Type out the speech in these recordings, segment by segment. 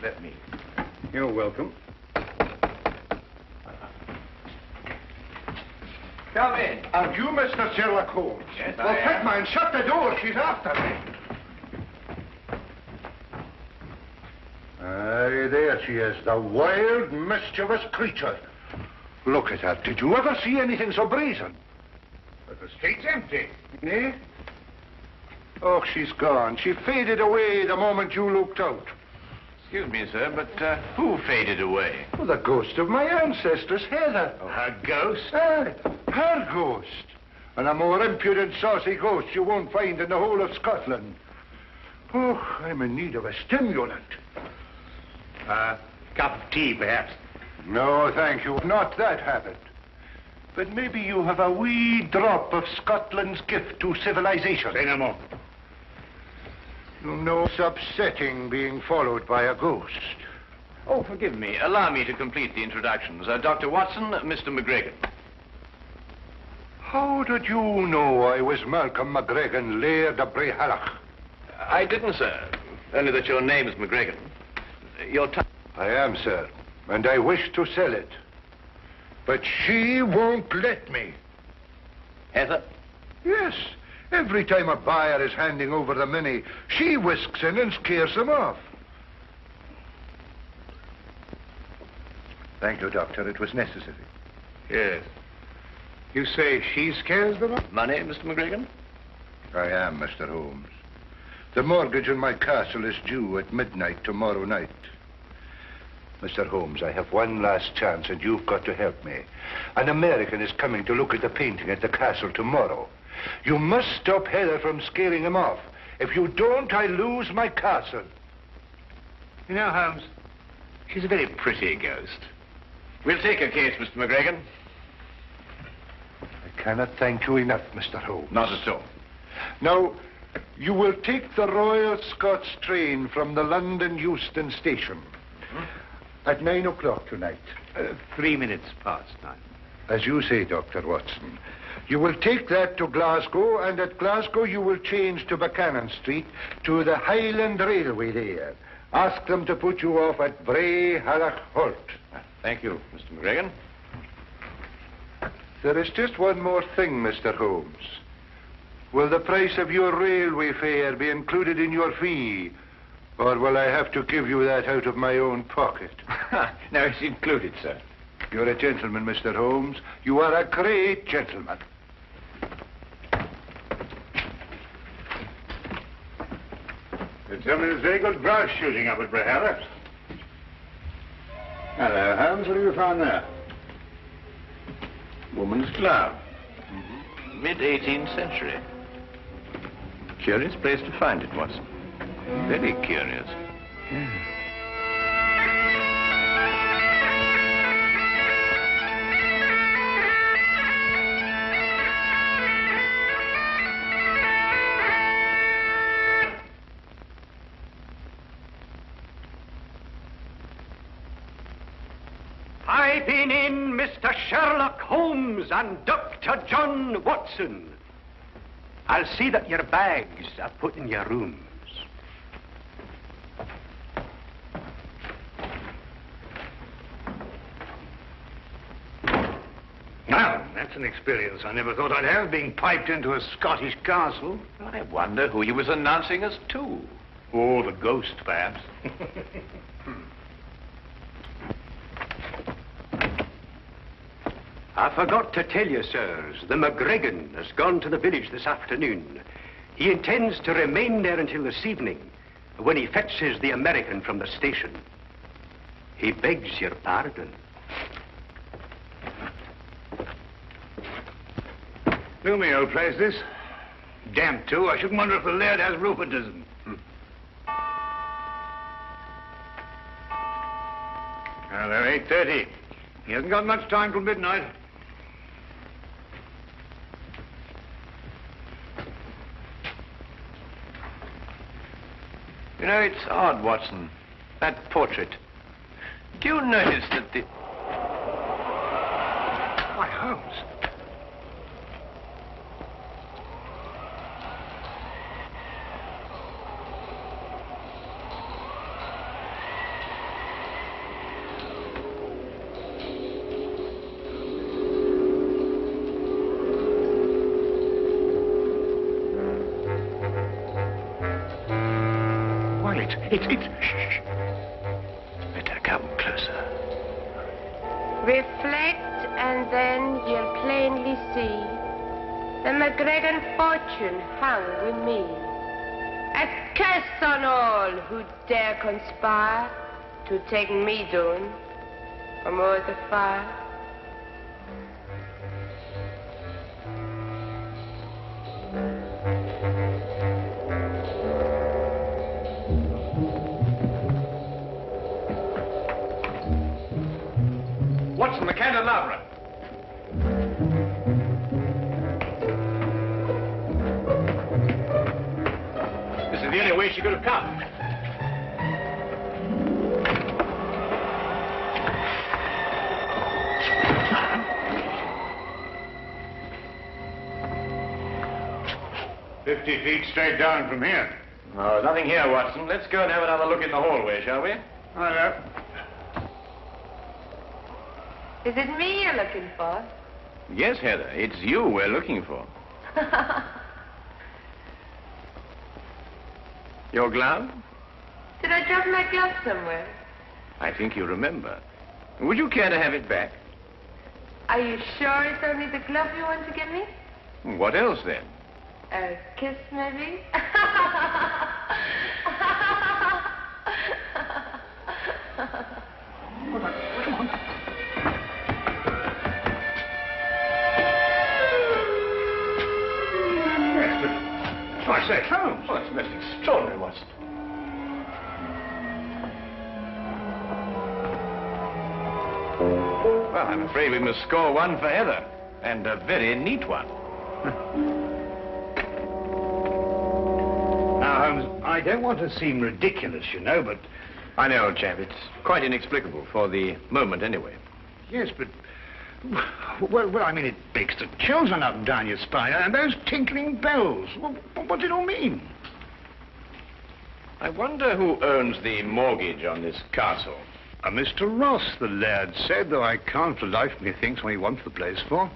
Let me. You're welcome. Come in. Are you Mr. Sherlock Holmes? Yes, well, I am. quick, man, shut the door. She's after me. Aye, there she is, the wild, mischievous creature. Look at her. Did you ever see anything so brazen? But the street's empty. Eh? Oh, she's gone. She faded away the moment you looked out. Excuse me, sir, but who faded away? Well, the ghost of my ancestors, Heather. Oh, her ghost? Aye, her ghost. And a more impudent, saucy ghost you won't find in the whole of Scotland. Oh, I'm in need of a stimulant. Cup of tea, perhaps. No, thank you. Not that habit. But maybe you have a wee drop of Scotland's gift to civilization. Say no more. You know, it's upsetting being followed by a ghost. Oh, forgive me. Allow me to complete the introductions. Dr. Watson, Mr. McGregor. How did you know I was Malcolm McGregor, Laird of Brayhalloch? I didn't, sir. Only that your name is McGregor. Your time. I am, sir, and I wish to sell it. But she won't let me. Heather? Yes. Every time a buyer is handing over the money, she whisks in and scares them off. Thank you, Doctor. It was necessary. Yes. You say she scares them off? Money, Mr. McGregor? I am, Mr. Holmes. The mortgage on my castle is due at midnight tomorrow night. Mr. Holmes, I have one last chance, and you've got to help me. An American is coming to look at the painting at the castle tomorrow. You must stop Heather from scaring him off. If you don't, I lose my castle. You know, Holmes, she's a very pretty ghost. We'll take her case, Mr. McGregor. I cannot thank you enough, Mr. Holmes. Not at all. Now, you will take the Royal Scots train from the London Euston station at 9 o'clock tonight. 3 minutes past 9. As you say, Dr. Watson. You will take that to Glasgow, and at Glasgow you will change to Buchanan Street to the Highland Railway there. Ask them to put you off at Brayhalloch Halt. Thank you, Mr. McGregor. There is just one more thing, Mr. Holmes. Will the price of your railway fare be included in your fee? Or will I have to give you that out of my own pocket? No, it's included, sir. You're a gentleman, Mr. Holmes. You are a great gentleman. They tell me there's very good grouse shooting up at Brayhalloch. Hello, Holmes. What have you found there? Woman's glove. Mid-18th century. Curious place to find it, Watson. Very curious. I've been in, Mr. Sherlock Holmes and Dr. John Watson. I'll see that your bags are put in your rooms. Well, that's an experience I never thought I'd have, being piped into a Scottish castle. I wonder who he was announcing us to. Oh, the ghost, perhaps. I forgot to tell you, sirs, the McGregor has gone to the village this afternoon. He intends to remain there until this evening, when he fetches the American from the station. He begs your pardon. Gloomy old place, this. Damp, too. I shouldn't wonder if the laird has rheumatism. Well, they're 8:30. He hasn't got much time till midnight. You know, it's odd, Watson. That portrait. Do you notice that the... Why, Holmes. It's... Shh. Better come closer. Reflect, and then you'll plainly see the McGregor fortune hung with me. A curse on all who dare conspire to take me down from o'er the fire. Watson, the candelabra. This is the only way she could have come. "50 feet straight down from here." Oh, nothing here, Watson. Let's go and have another look in the hallway, shall we? All right. Is it me you're looking for? Yes, Heather. It's you we're looking for. Your glove? Did I drop my glove somewhere? I think you remember. Would you care to have it back? Are you sure it's only the glove you want to give me? What else, then? A kiss, maybe? I say, Holmes. Oh, it's most extraordinary, Watson. Well, I'm afraid we must score one for Heather, and a very neat one. Now, Holmes, I don't want to seem ridiculous, you know, but... I know, old chap. It's quite inexplicable, for the moment anyway. Yes, but... Well, I mean, it makes the chills run up and down your spine, and those tinkling bells. What do it all mean? I wonder who owns the mortgage on this castle. Mr. Ross, the laird said, though I can't for the life of me think what he wants the place for.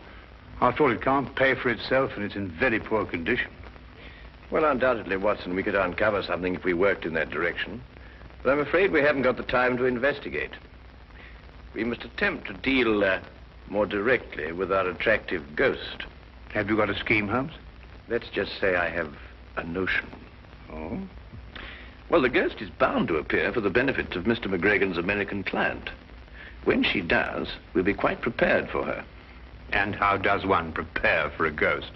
After all, it can't pay for itself, and it's in very poor condition. Well, undoubtedly, Watson, we could uncover something if we worked in that direction. But I'm afraid we haven't got the time to investigate. We must attempt to deal more directly with our attractive ghost. Have you got a scheme, Holmes? Let's just say I have a notion. Oh? Well, the ghost is bound to appear for the benefit of Mr. McGregor's American client. When she does, we'll be quite prepared for her. And how does one prepare for a ghost?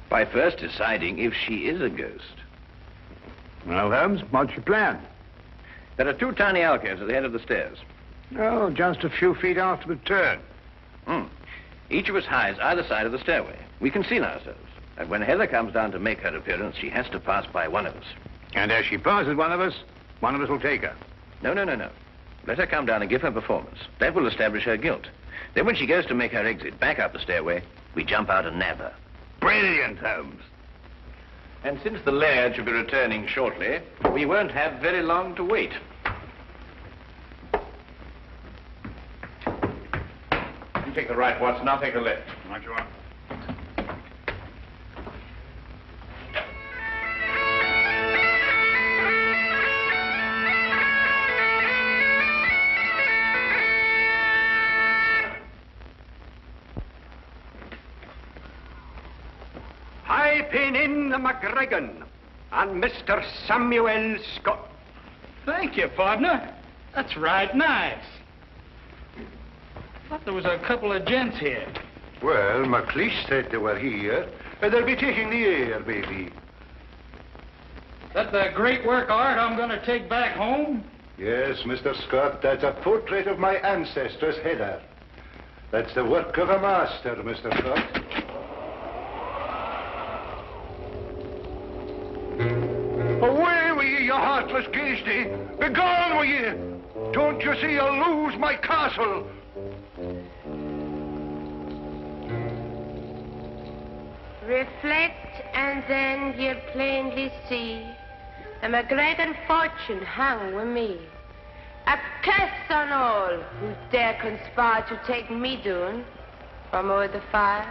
By first deciding if she is a ghost. Well, Holmes, what's your plan? There are two tiny alcoves at the head of the stairs. Oh, just a few feet after the turn. Each of us hides either side of the stairway. We conceal ourselves. And when Heather comes down to make her appearance, she has to pass by one of us. And as she passes one of us will take her. No. Let her come down and give her performance. That will establish her guilt. Then when she goes to make her exit back up the stairway, we jump out and nab her. Brilliant, Holmes. And since the laird should be returning shortly, we won't have very long to wait. You take the right, Watson. I'll take the left. Right you are. Pin in the McGregor and Mr. Samuel Scott. Thank you, partner. That's right nice. Thought there was a couple of gents here. Well, McLeish said they were here, and they'll be taking the air, maybe. That the great work of art I'm going to take back home? Yes, Mr. Scott, that's a portrait of my ancestor's Heather. That's the work of a master, Mr. Scott. Away with ye, you heartless ghasty! Begone with ye! Don't you see you'll lose my castle? Reflect, and then you'll plainly see the McGregor fortune hung with me. A curse on all who dare conspire to take me down from o'er the fire.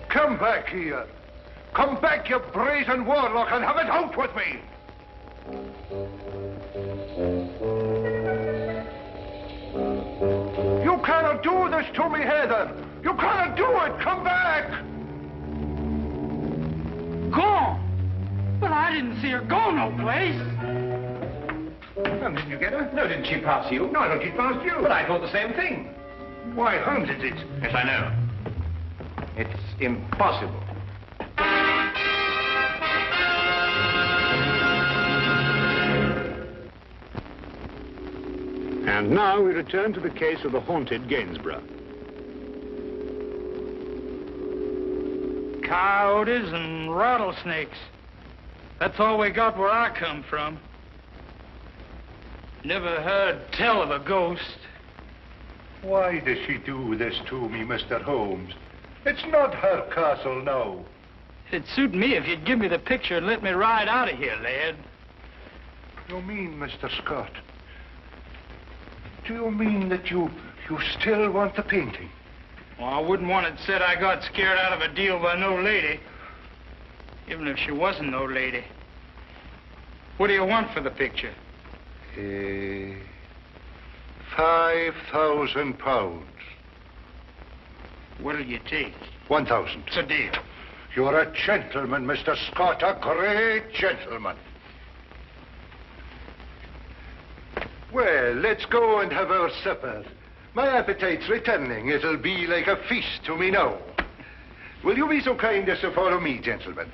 Come back here. Come back, you brazen warlock, and have it out with me. You cannot do this to me, Heather. You cannot do it. Come back. Gone? But I didn't see her go no place. Well, didn't you get her? No, didn't she pass you? No, I thought she passed you. But I thought the same thing. Why, Holmes, it's... Yes, I know. It's impossible. And now we return to the case of the haunted Gainsborough. Coyotes and rattlesnakes. That's all we got where I come from. Never heard tell of a ghost. Why does she do this to me, Mr. Holmes? It's not her castle now. It'd suit me if you'd give me the picture and let me ride out of here, lad. You mean, Mr. Scott? Do you mean that you still want the painting? Well, I wouldn't want it said I got scared out of a deal by no lady. Even if she wasn't no lady. What do you want for the picture? £5,000. What'll you take? 1,000. It's a deal. You're a gentleman, Mr. Scott, a great gentleman. Well, let's go and have our supper. My appetite's returning. It'll be like a feast to me now. Will you be so kind as to follow me, gentlemen?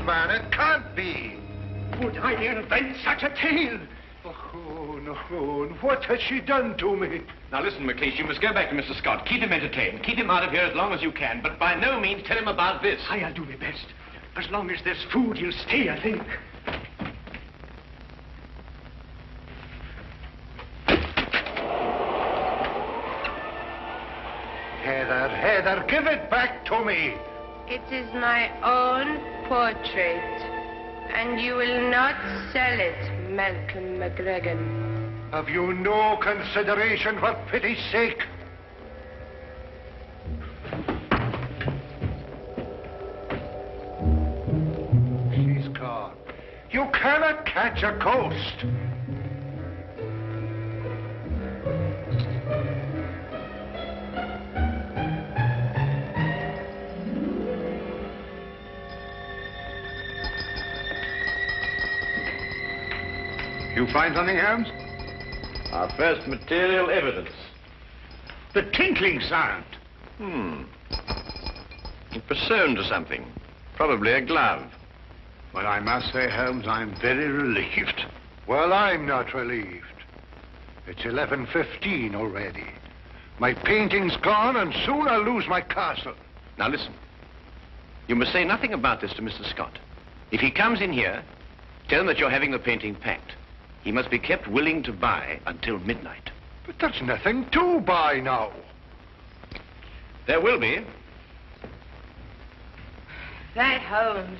Man, it can't be. Would I invent such a tale? Oh, no. What has she done to me? Now listen, McLeish, you must go back to Mr. Scott. Keep him entertained. Keep him out of here as long as you can, but by no means tell him about this. I'll do my best. As long as there's food, he'll stay, I think. Heather, give it back to me. It is my own portrait, and you will not sell it, Malcolm McGregor. Have you no consideration for pity's sake? She's gone. You cannot catch a ghost. You find something, Holmes? Our first material evidence. The tinkling sound. It was sewn to something. Probably a glove. Well, I must say, Holmes, I'm very relieved. Well, I'm not relieved. It's 11:15 already. My painting's gone, and soon I'll lose my castle. Now listen. You must say nothing about this to Mr. Scott. If he comes in here, tell him that you're having the painting packed. He must be kept willing to buy until midnight. But there's nothing to buy now. There will be. That Holmes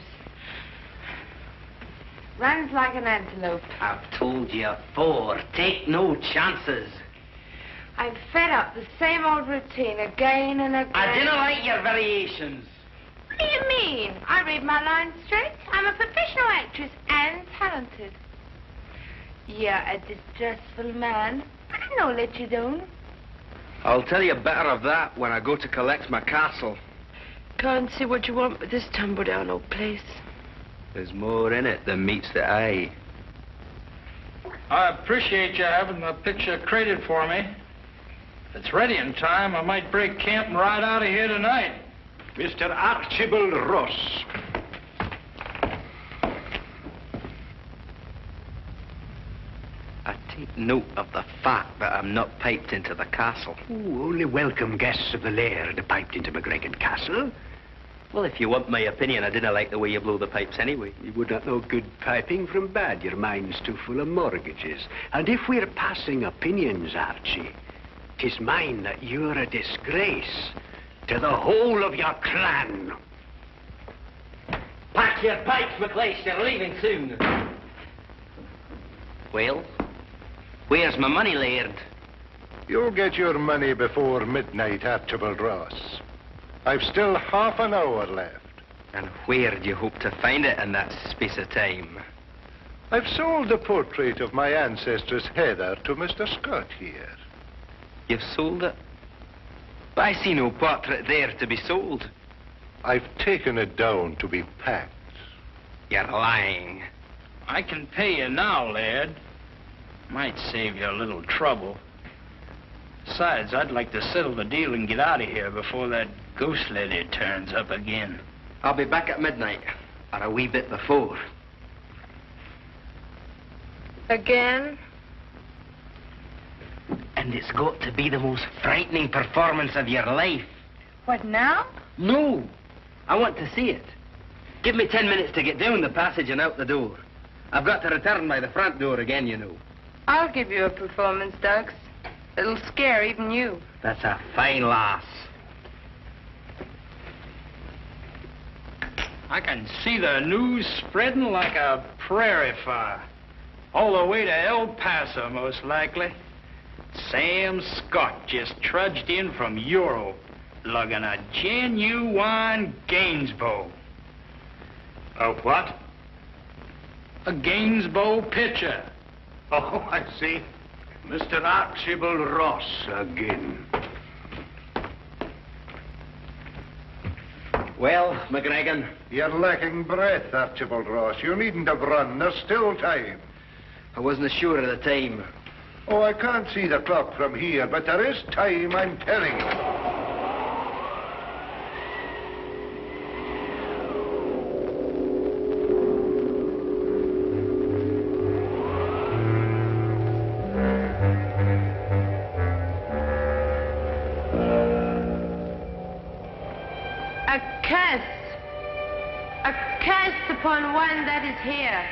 runs like an antelope. I've told you before, take no chances. I'm fed up the same old routine again and again. I didn't like your variations. What do you mean? I read my lines straight. I'm a professional actress and talented. You're a distressful man, but I know let you down. I'll tell you better of that when I go to collect my castle. Can't see what you want with this tumble-down old place. There's more in it than meets the eye. I appreciate you having the picture crated for me. If it's ready in time, I might break camp and ride out of here tonight. Mr. Archibald Ross. A Take note of the fact that I'm not piped into the castle. Ooh, only welcome guests of the laird piped into McGregor Castle. Well, if you want my opinion, I didn't like the way you blow the pipes anyway. You would not know good piping from bad. Your mind's too full of mortgages. And if we're passing opinions, Archie, 'tis mine that you're a disgrace to the whole of your clan. Pack your pipes, McLeish. They're leaving soon. Well, where's my money, Laird? You'll get your money before midnight, Archibald Ross. I've still half an hour left. And where do you hope to find it in that space of time? I've sold the portrait of my ancestor's Heather to Mr. Scott here. You've sold it? But I see no portrait there to be sold. I've taken it down to be packed. You're lying. I can pay you now, lad. Might save you a little trouble. Besides, I'd like to settle the deal and get out of here before that ghost lady turns up again. I'll be back at midnight, or a wee bit before. Again? And it's got to be the most frightening performance of your life. What now? No, I want to see it. Give me 10 minutes to get down the passage and out the door. I've got to return by the front door again, you know. I'll give you a performance, Dux. It'll scare even you. That's a fine lass. I can see the news spreading like a prairie fire. All the way to El Paso, most likely. Sam Scott just trudged in from Europe, lugging a genuine Gainsborough. A what? A Gainsborough picture. Oh, I see. Mr. Archibald Ross again. Well, McGregor. You're lacking breath, Archibald Ross. You needn't have run. There's still time. I wasn't sure of the time. Oh, I can't see the clock from here, but there is time, I'm telling you. A curse upon one that is here.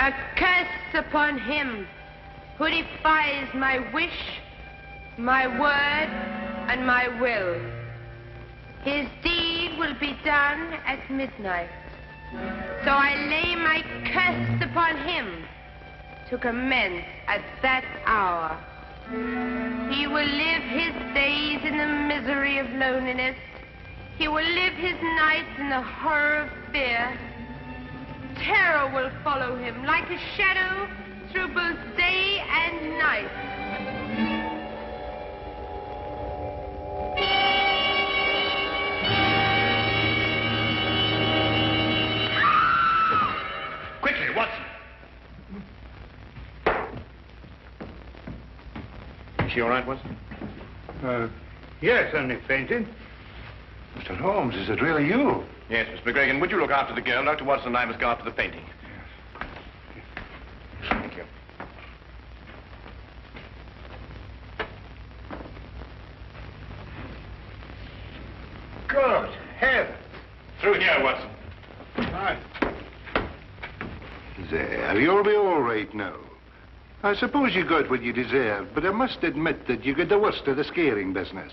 A curse upon him who defies my wish, my word, and my will. His deed will be done at midnight. So I lay my curse upon him to commence at that hour. He will live his days in the misery of loneliness. He will live his nights in the horror of fear. Terror will follow him like a shadow through both day and night. Quickly, Watson. Is she all right, Watson? Yes, only fainted. Mr. Holmes, is it really you? Yes, Miss McGregor. Would you look after the girl? Dr. Watson and I must go after the painting. Thank you. Good heavens. Through here, Watson. Right. There, you'll be all right now. I suppose you got what you deserved, but I must admit that you got the worst of the scaring business.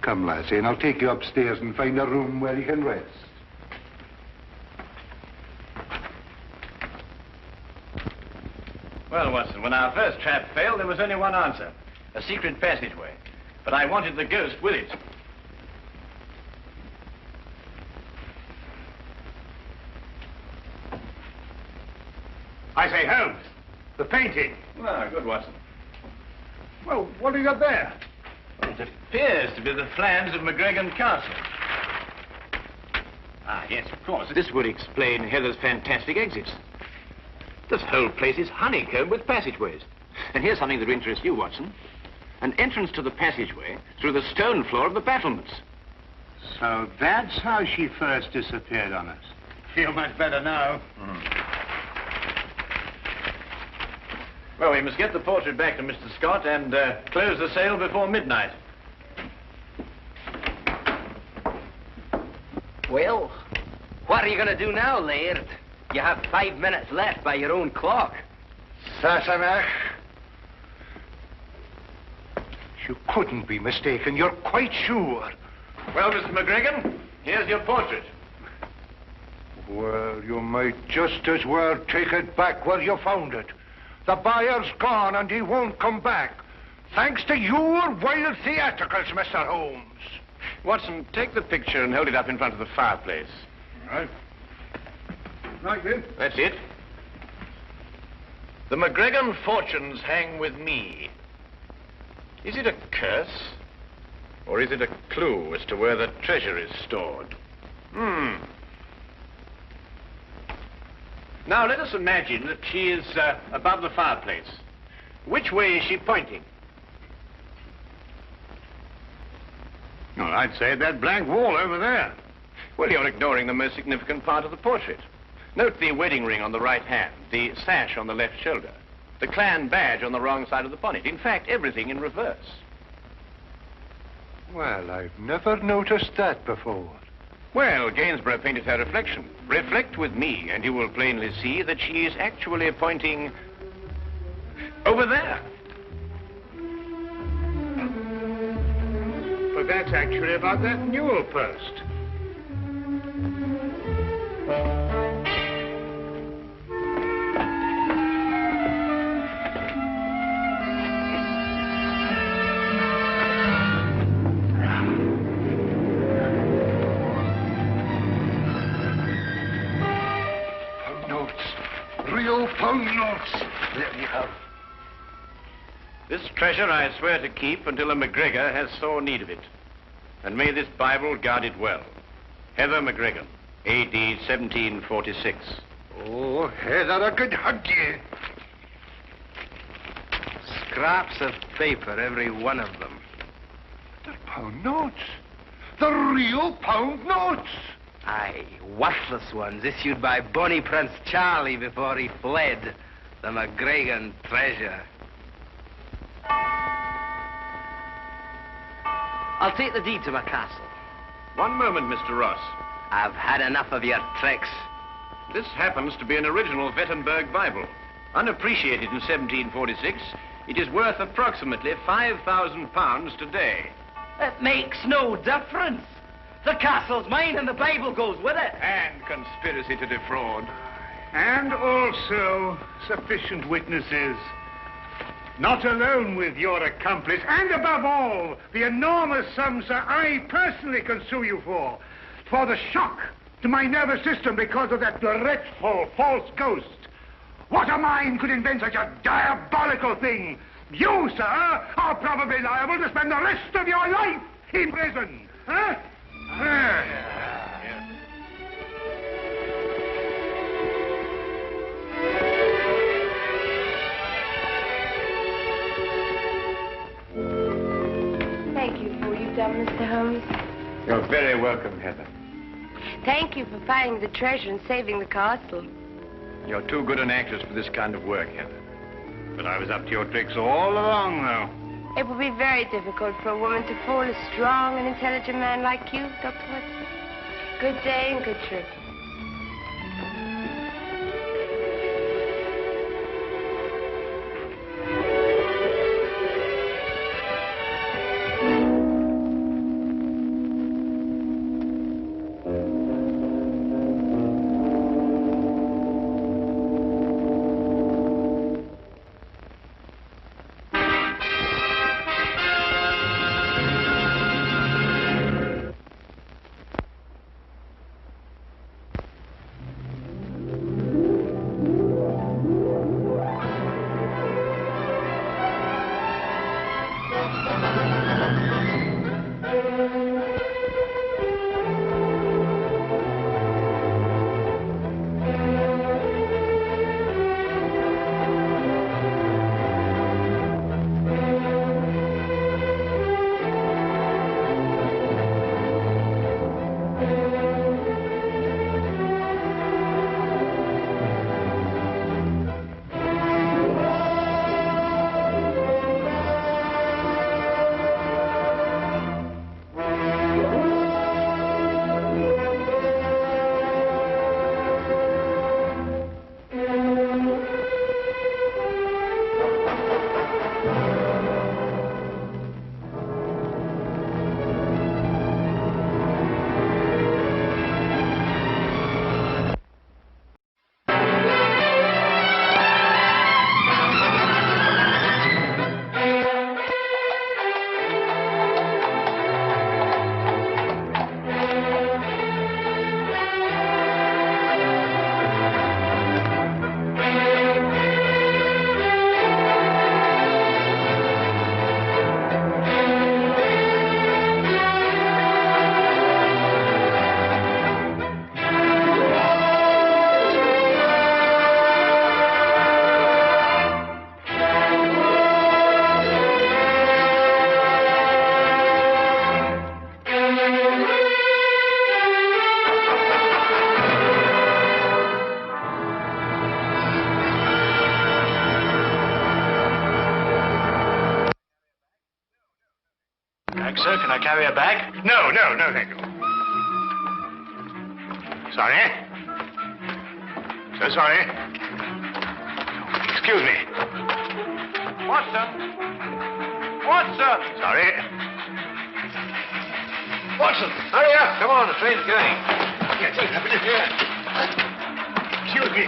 Come, lassie, and I'll take you upstairs and find a room where you can rest. Well, Watson, when our first trap failed, there was only one answer. A secret passageway. But I wanted the ghost with it. I say, Holmes, the painting. Ah, good, Watson. Well, what have you got there? Well, it appears to be the plans of McGregor Castle. Ah, yes, of course. This would explain Heather's fantastic exits. This whole place is honeycombed with passageways. And here's something that will interest you, Watson. An entrance to the passageway through the stone floor of the battlements. So that's how she first disappeared on us. Feel much better now. Well, we must get the portrait back to Mr. Scott and close the sale before midnight. Well, what are you going to do now, Laird? You have 5 minutes left by your own clock. Sassenach. You couldn't be mistaken. You're quite sure. Well, Mr. McGregor, here's your portrait. Well, you might just as well take it back where you found it. The buyer's gone and he won't come back. Thanks to your wild theatricals, Mr. Holmes. Watson, take the picture and hold it up in front of the fireplace. Right. Right, then. That's it. The McGregor fortunes hang with me. Is it a curse? Or is it a clue as to where the treasure is stored? Now, let us imagine that she is above the fireplace. Which way is she pointing? Well, I'd say that blank wall over there. Well, you're ignoring the most significant part of the portrait. Note the wedding ring on the right hand, the sash on the left shoulder, the clan badge on the wrong side of the bonnet. In fact, everything in reverse. Well, I've never noticed that before. Well, Gainsborough painted her reflection. Reflect with me, and you will plainly see that she is actually pointing over there. But that's actually about that newel post. Pound notes. There you have. This treasure I swear to keep until a McGregor has sore need of it. And may this Bible guard it well. Heather McGregor, A.D. 1746. Oh, Heather, I could hug you. Scraps of paper, every one of them. They're pound notes. The real pound notes. Aye, worthless ones issued by Bonnie Prince Charlie before he fled. The McGregor treasure. I'll take the deed to my castle. One moment, Mr. Ross. I've had enough of your tricks. This happens to be an original Wittenberg Bible. Unappreciated in 1746, it is worth approximately £5,000 today. It makes no difference. The castle's mine and the Bible goes with it. And conspiracy to defraud. And also sufficient witnesses. Not alone with your accomplice, and above all, the enormous sums that I personally can sue you for the shock to my nervous system because of that dreadful false ghost. What a mind could invent such a diabolical thing? You, sir, are probably liable to spend the rest of your life in prison. Huh? Thank you for what you've done, Mr. Holmes. You're very welcome, Heather. Thank you for finding the treasure and saving the castle. You're too good an actress for this kind of work, Heather. But I was up to your tricks all along, though. It will be very difficult for a woman to fool a strong and intelligent man like you, Dr. Watson. Good day and good trip. like, sir. Can I carry her back? No, thank you. Sorry. So sorry. Excuse me. Watson! Watson! Sorry. Watson, hurry up. Come on, the train's going. Yes, it's happening here. Excuse me.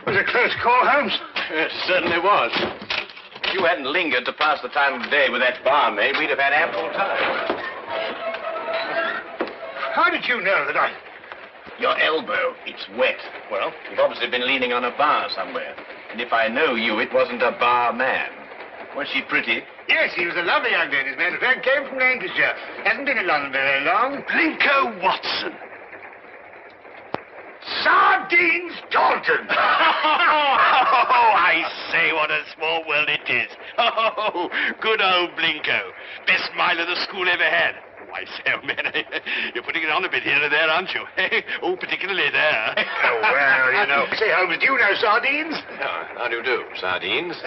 Was it a close call, Holmes? Yes, it certainly was. If you hadn't lingered to pass the time of day with that barmaid, we'd have had ample time. How did you know that I... Your elbow, it's wet. Well, you've obviously been leaning on a bar somewhere. And if I know you, it wasn't a barman. Was she pretty? Yes, he was a lovely young lady. As a matter of fact, came from Lancashire. Hasn't been in London very long. Blinko Watson. Sardines Dalton. Oh, I say, what a small world it is. Oh, good old Blinko. Best mile of the school ever had. I say, oh, man, you're putting it on a bit here and there, aren't you? Oh, particularly there. Oh, well, you know. Say, Holmes, do you know sardines? How do you do, sardines?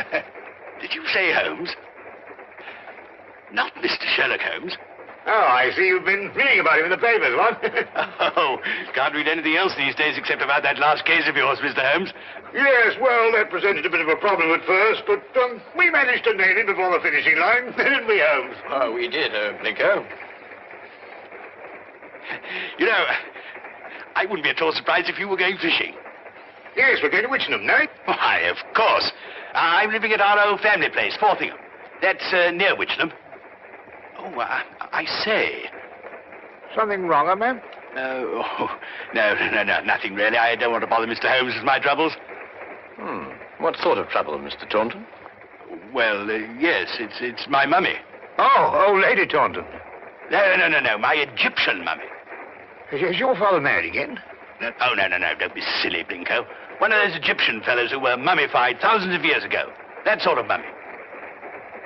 Did you say Holmes? Not Mr. Sherlock Holmes. Oh, I see you've been reading about him in the papers, what? Oh, can't read anything else these days except about that last case of yours, Mr. Holmes. Yes, well, that presented a bit of a problem at first, but we managed to nail him before the finishing line, didn't we, Holmes? Oh, we did, Blinko. You know, I wouldn't be at all surprised if you were going fishing. Yes, we're going to Witchenham, no? Why, of course. I'm living at our old family place, Forthingham. That's near Witchenham. Oh, I say. Something wrong, man? No, nothing really. I don't want to bother Mr. Holmes with my troubles. What sort of trouble, Mr. Taunton? Well, yes, it's my mummy. Oh, Lady Taunton. No, my Egyptian mummy. Is your father married again? No, don't be silly, Blinko. One of those Egyptian fellows who were mummified thousands of years ago. That sort of mummy.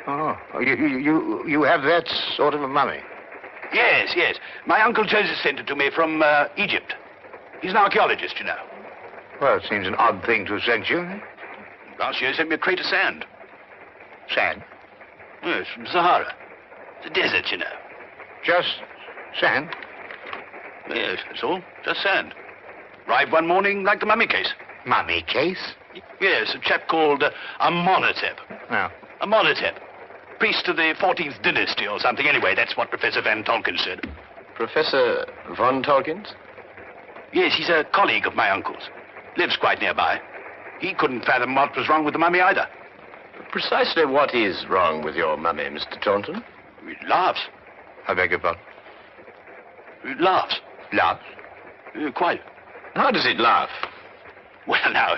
Oh, you have that sort of a mummy? Yes. My Uncle Joseph sent it to me from Egypt. He's an archaeologist, you know. Well, it seems an odd thing to have sent you. Last year he sent me a crate of sand. Sand? Yes, from Sahara. The desert, you know. Just sand? Yes, that's all. Just sand. Arrived one morning like the mummy case. Mummy case? Yes, a chap called Amenhotep. Oh. Amenhotep. Priest of the 14th dynasty or something. Anyway, that's what Professor Van Tolkien said. Professor Von Tolkien? Yes, he's a colleague of my uncle's. Lives quite nearby. He couldn't fathom what was wrong with the mummy either. Precisely what is wrong with your mummy, Mr. Taunton? It laughs. I beg your pardon? It laughs. Laughs? Quite. How does it laugh? Well, now,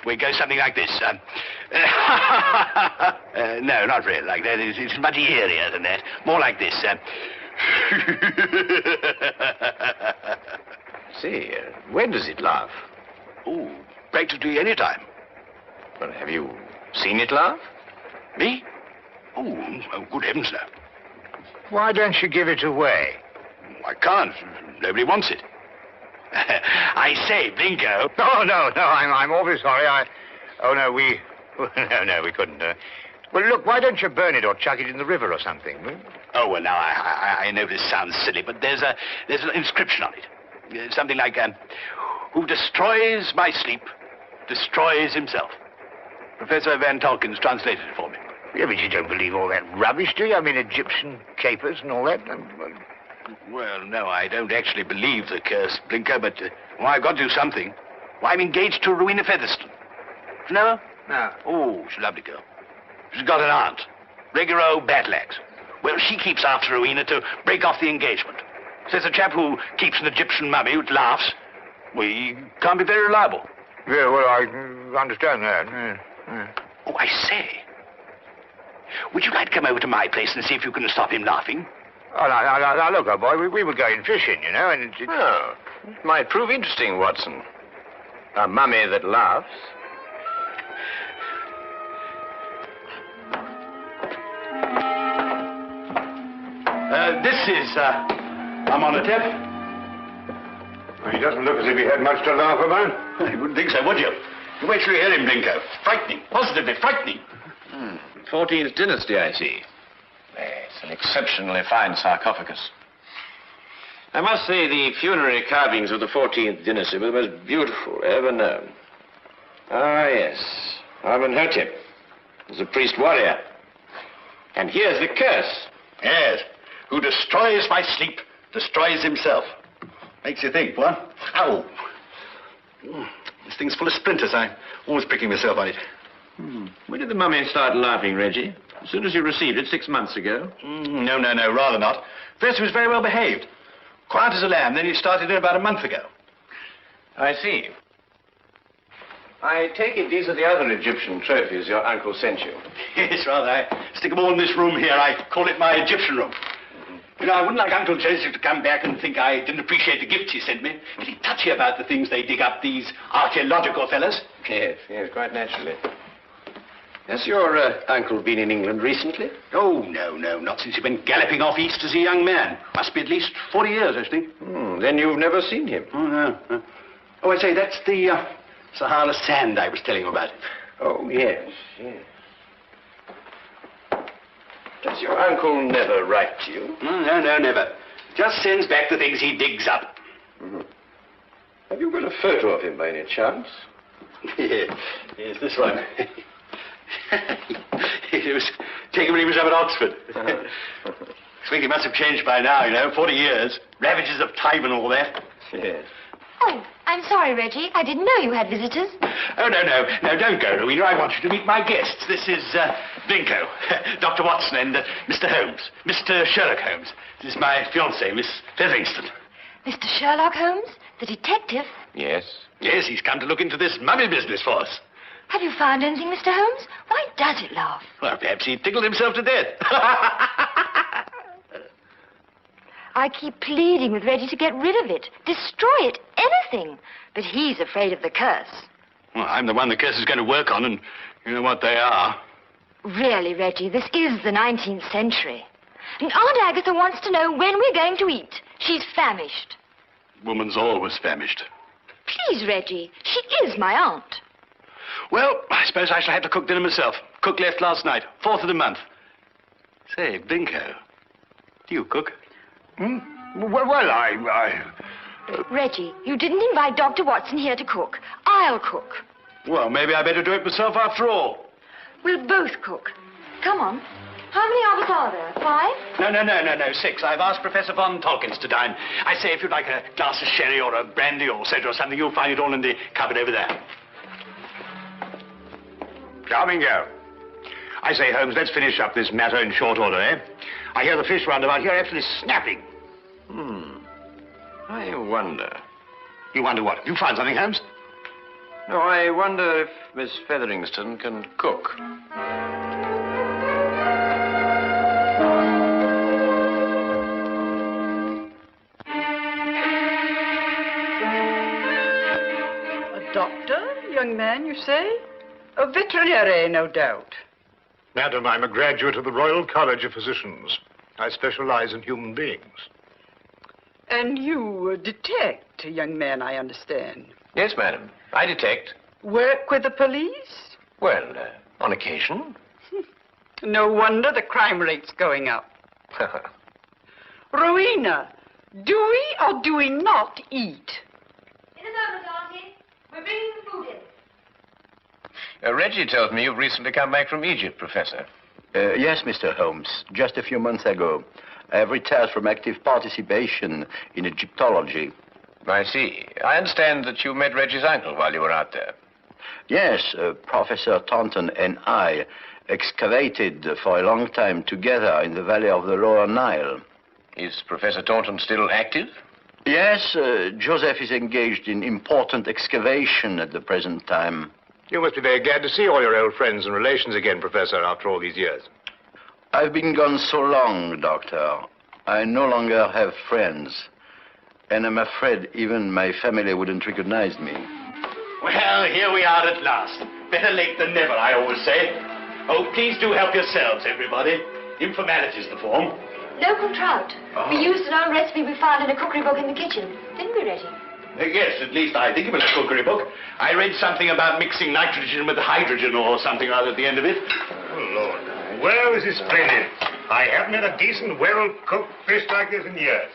we go something like this. No, not really like that. It's much eerier than that. More like this. See, when does it laugh? Oh, practically any time. Well, have you seen it laugh? Me? Oh, good heavens, no. Why don't you give it away? I can't. Nobody wants it. I say, Blinko. Oh, no, I'm awfully sorry. We couldn't. Well, look, why don't you burn it or chuck it in the river or something? Oh, well, now, I know this sounds silly, but there's an inscription on it. Something like, who destroys my sleep, destroys himself. Professor Van Tolkien's translated it for me. Yeah, but you don't believe all that rubbish, do you? I mean, Egyptian capers and all that. Well, no, I don't actually believe the curse, Blinker, but I've got to do something. Well, I'm engaged to Rowena Featherstone. You know her? No. Oh, she's a lovely girl. She's got an aunt, regular old battle axe. Well, she keeps after Rowena to break off the engagement. Says a chap who keeps an Egyptian mummy who laughs, well, he can't be very reliable. Yeah, well, I understand that. Yeah. Oh, I say. Would you like to come over to my place and see if you can stop him laughing? Oh, now, look, old boy, we were going fishing, you know, and Oh, it might prove interesting, Watson. A mummy that laughs. This is, Amenhotep. Well, he doesn't look as if he had much to laugh about. You wouldn't think so, would you? You wait till you hear him, Blinko. Frightening. Positively frightening. 14th dynasty, I see. Yes, an exceptionally fine sarcophagus. I must say the funerary carvings of the 14th dynasty were the most beautiful ever known. Ah, yes. Amenhotep was a priest warrior. And here's the curse. Yes. Who destroys my sleep, destroys himself. Makes you think, what? Ow. This thing's full of splinters. I'm always pricking myself on it. When did the mummy start laughing, Reggie? As soon as you received it 6 months ago? No, rather not. First, he was very well behaved. Quiet as a lamb. Then he started in about a month ago. I see. I take it these are the other Egyptian trophies your uncle sent you. Yes, rather. I stick them all in this room here. I call it my Egyptian room. You know, I wouldn't like Uncle Joseph to come back and think I didn't appreciate the gifts he sent me. Pretty touchy about the things they dig up, these archaeological fellas. Yes, quite naturally. Has your uncle been in England recently? Oh, no, not since he went galloping off east as a young man. Must be at least 40 years, I think. Then you've never seen him? Oh, no. Oh, I say, that's the Sahara sand I was telling you about. Oh, yes. Does your uncle never write to you? No, never. Just sends back the things he digs up. Have you got a photo of him by any chance? Yes, this one. It was taken when he was up at Oxford. I think he must have changed by now, you know, 40 years. Ravages of time and all that. Yes. Oh, I'm sorry, Reggie. I didn't know you had visitors. Oh, no, don't go, Rowena. I want you to meet my guests. This is Binko, Dr. Watson, and Mr. Holmes, Mr. Sherlock Holmes. This is my fiancée, Miss Featherington. Mr. Sherlock Holmes, the detective? Yes. Yes, he's come to look into this mummy business for us. Have you found anything, Mr. Holmes? Why does it laugh? Well, perhaps he tickled himself to death. I keep pleading with Reggie to get rid of it, destroy it, anything. But he's afraid of the curse. Well, I'm the one the curse is going to work on, and you know what they are. Really, Reggie, this is the 19th century. And Aunt Agatha wants to know when we're going to eat. She's famished. Woman's always famished. Please, Reggie, she is my aunt. Well, I suppose I shall have to cook dinner myself. Cook left last night, 4th of the month. Say, Binko, do you cook? Well, I... Reggie, you didn't invite Dr. Watson here to cook. I'll cook. Well, maybe I better do it myself after all. We'll both cook. Come on. How many of us are there? 5? No, 6. I've asked Professor von Tolkins to dine. I say, if you'd like a glass of sherry or a brandy or soda or something, you'll find it all in the cupboard over there. Bingo. I say, Holmes, let's finish up this matter in short order, eh? I hear the fish roundabout here actually snapping. I wonder. You wonder what? You found something, Holmes? No, I wonder if Miss Featherington can cook. A doctor, young man, you say? A veterinary, no doubt. Madam, I'm a graduate of the Royal College of Physicians. I specialize in human beings. And you detect, young man, I understand. Yes, madam. I detect. Work with the police? Well, on occasion. No wonder the crime rate's going up. Rowena, do we or do we not eat? In a moment, Auntie. We're bringing the food in. Reggie tells me you've recently come back from Egypt, Professor. Yes, Mr. Holmes. Just a few months ago. I have retired from active participation in Egyptology. I see. I understand that you met Reggie's uncle while you were out there. Yes, Professor Taunton and I excavated for a long time together in the valley of the Lower Nile. Is Professor Taunton still active? Yes, Joseph is engaged in important excavation at the present time. You must be very glad to see all your old friends and relations again, Professor, after all these years. I've been gone so long, Doctor. I no longer have friends. And I'm afraid even my family wouldn't recognize me. Well, here we are at last. Better late than never, I always say. Oh, please do help yourselves, everybody. Informality's the form. Local trout. We used an old recipe we found in a cookery book in the kitchen. Didn't we, Reggie? Yes, at least I think it was a cookery book. I read something about mixing nitrogen with hydrogen or something or other at the end of it. Oh, Lord. Well, this is splendid. I haven't had a decent, well-cooked fish like this in years.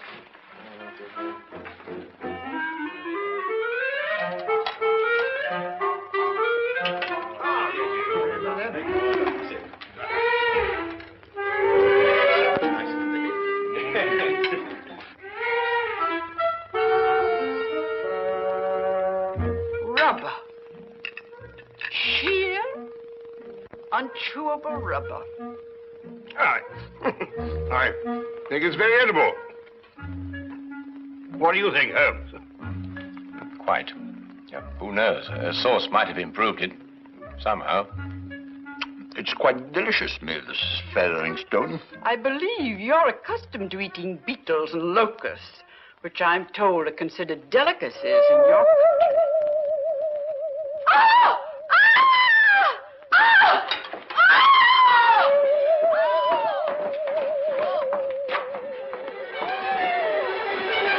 Rubber. Sheer, unchewable rubber. I think it's very edible. What do you think, Holmes? Quite. Who knows? A sauce might have improved it. Somehow. It's quite delicious, Miss Featheringstone. I believe you're accustomed to eating beetles and locusts, which I'm told are considered delicacies in your country. Oh!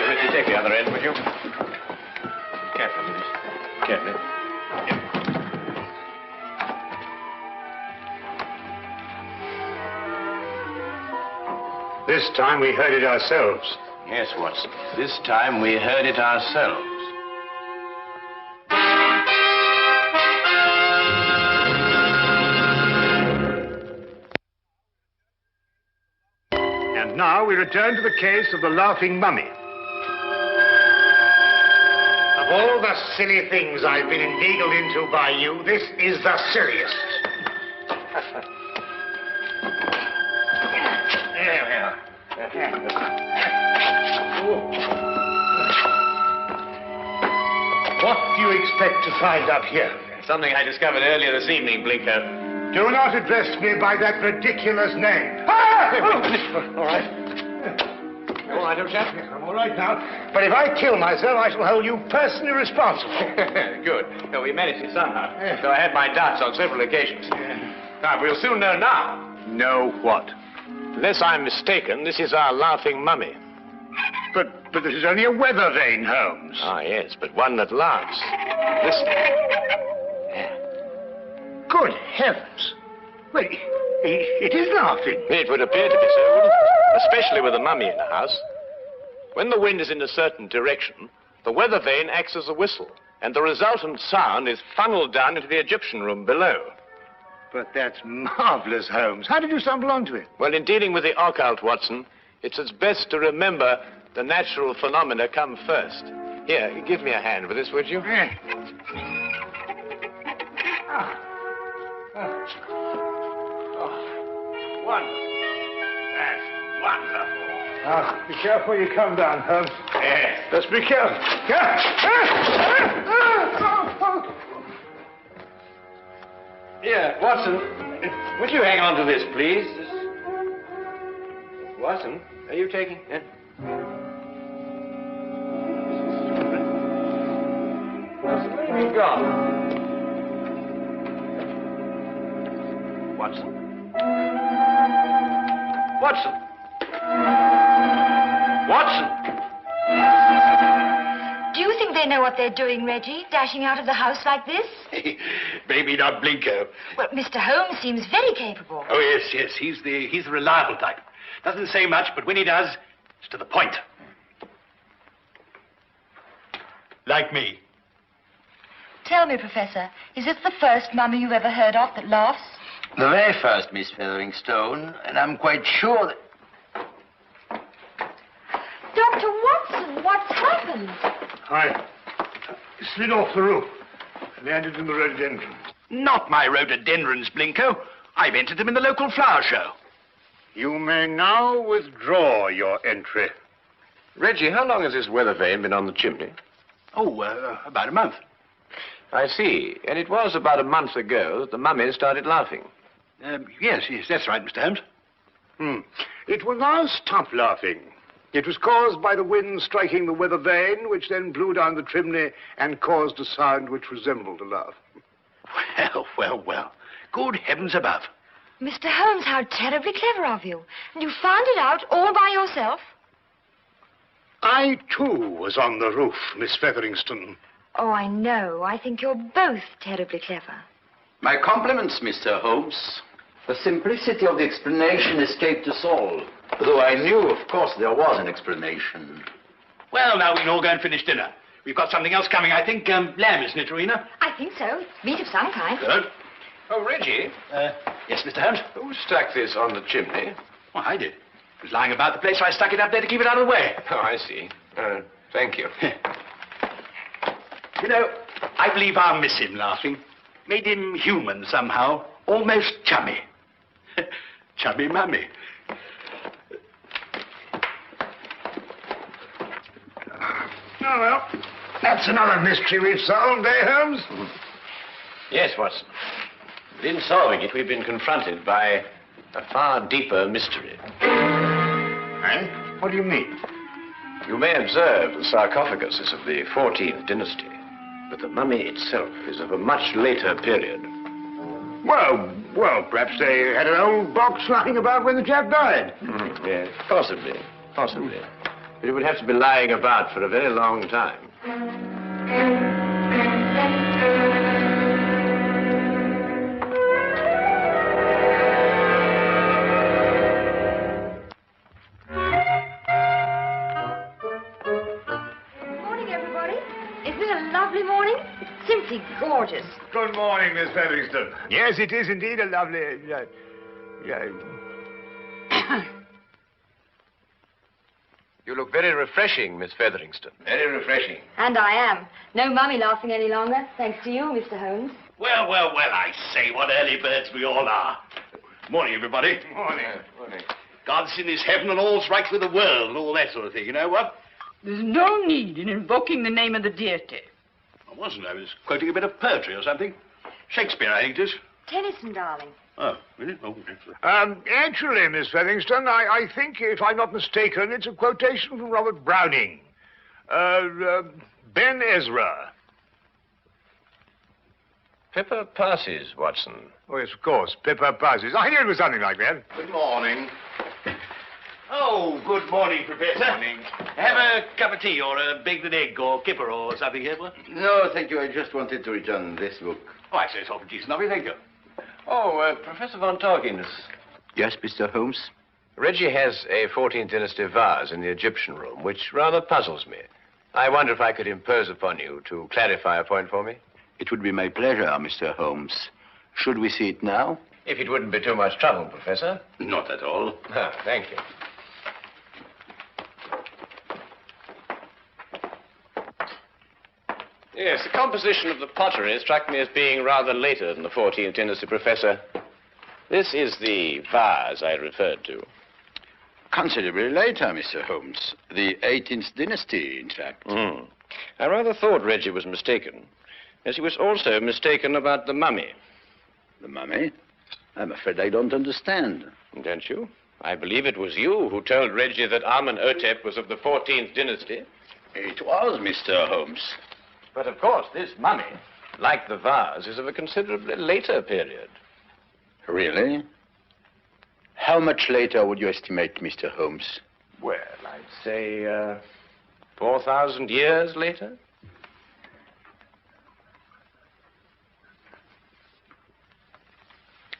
Richie, take the other end, would you? Carefully, please. Carefully. This time we heard it ourselves. Yes, Watson. This time we heard it ourselves. And now we return to the case of the laughing mummy. Of all the silly things I've been inveigled into by you, this is the silliest. What do you expect to find up here? Something I discovered earlier this evening, Blinker. Do not address me by that ridiculous name. All right. All right, old chap? I'm all right now. But if I kill myself, I shall hold you personally responsible. Good. Well, we managed it somehow. Though I had my doubts on several occasions. Now, we'll soon know now. Know what? Unless I'm mistaken, this is our laughing mummy. But this is only a weather vane, Holmes. Ah, yes, but one that laughs. Listen. Good heavens. Well, it is laughing. It would appear to be so, wouldn't it? Especially with a mummy in the house. When the wind is in a certain direction, the weather vane acts as a whistle, and the resultant sound is funneled down into the Egyptian room below. But that's marvelous, Holmes. How did you stumble onto it? Well, in dealing with the occult, Watson, it's as best to remember the natural phenomena come first. Here, give me a hand with this, would you? Wonderful. That's wonderful. Now, be careful you come down, Holmes. Yes. Let's be careful. Here, Watson, would you hang on to this, please? Watson, are you taking... Watson, where have you gone? Watson? Watson? Watson? Do you think they know what they're doing, Reggie, dashing out of the house like this? Maybe not Blinker. Well, Mr. Holmes seems very capable. Oh, yes. He's the reliable type. Doesn't say much, but when he does, it's to the point. Like me. Tell me, Professor, is this the first mummy you've ever heard of that laughs? The very first, Miss Featheringstone, and I'm quite sure that... Dr. Watson, what's happened? I slid off the roof. Landed in the rhododendron. Not my rhododendrons, Blinko. I've entered them in the local flower show. You may now withdraw your entry. Reggie, how long has this weather vane been on the chimney? Oh, about a month. I see. And it was about a month ago that the mummy started laughing. Yes, that's right, Mr. Holmes. It will now stop laughing. It was caused by the wind striking the weather vane, which then blew down the chimney and caused a sound which resembled a laugh. Well. Good heavens above. Mr. Holmes, how terribly clever of you. And you found it out all by yourself? I, too, was on the roof, Miss Featheringstone. Oh, I know. I think you're both terribly clever. My compliments, Mr. Holmes. The simplicity of the explanation escaped us all. Though I knew, of course, there was an explanation. Well, now we can all go and finish dinner. We've got something else coming, I think. Lamb, isn't it, Rowena? I think so. Meat of some kind. Good. Oh, Reggie, Yes, Mr. Holmes? who stuck this on the chimney? Well, I did. It was lying about the place, so I stuck it up there to keep it out of the way. Oh, I see. Thank you. You know, I believe I'll miss him laughing. Made him human somehow. Almost chummy. Chummy mummy. Oh, well, that's another mystery we've solved, eh, Holmes? Yes, Watson. But in solving it, we've been confronted by a far deeper mystery. Eh? What do you mean? You may observe the sarcophagus is of the 14th dynasty, but the mummy itself is of a much later period. Well, perhaps they had an old box lying about when the chap died. Yes, possibly. But it would have to be lying about for a very long time. Morning, everybody. Isn't it a lovely morning? It's simply gorgeous. Good morning, Miss Featherston. Yes, it is indeed a lovely... You look very refreshing, Miss Featherington. Very refreshing. And I am. No mummy laughing any longer, thanks to you, Mr. Holmes. Well, I say, what early birds we all are. Morning, everybody. Morning. God's in his heaven and all's right with the world and all that sort of thing, you know what? There's no need in invoking the name of the deity. I wasn't. I was quoting a bit of poetry or something. Shakespeare, I think it is. Tennyson, darling. Oh, really? Oh, excellent. Actually, Miss Featherston, I think, if I'm not mistaken, it's a quotation from Robert Browning. Ben Ezra. Pippa passes, Watson. Oh, yes, of course. Pippa passes. I knew it was something like that. Good morning. Oh, good morning, Professor. Morning. Have a cup of tea or a baked egg or kipper or something here, boy? No, thank you. I just wanted to return this book. Oh, I say it's awfully decent of you, thank you. Oh, Professor Von Torkins. Yes, Mr. Holmes? Reggie has a 14th dynasty vase in the Egyptian room, which rather puzzles me. I wonder if I could impose upon you to clarify a point for me. It would be my pleasure, Mr. Holmes. Should we see it now? If it wouldn't be too much trouble, Professor. Not at all. Ah, thank you. Yes, the composition of the pottery struck me as being rather later than the 14th dynasty, Professor. This is the vase I referred to. Considerably later, Mr. Holmes. The 18th dynasty, in fact. I rather thought Reggie was mistaken, as he was also mistaken about the mummy. The mummy? I'm afraid I don't understand. Don't you? I believe it was you who told Reggie that Amenhotep was of the 14th dynasty. It was, Mr. Holmes. But of course, this mummy, like the vase, is of a considerably later period. Really? How much later would you estimate, Mr. Holmes? Well, I'd say 4,000 years later.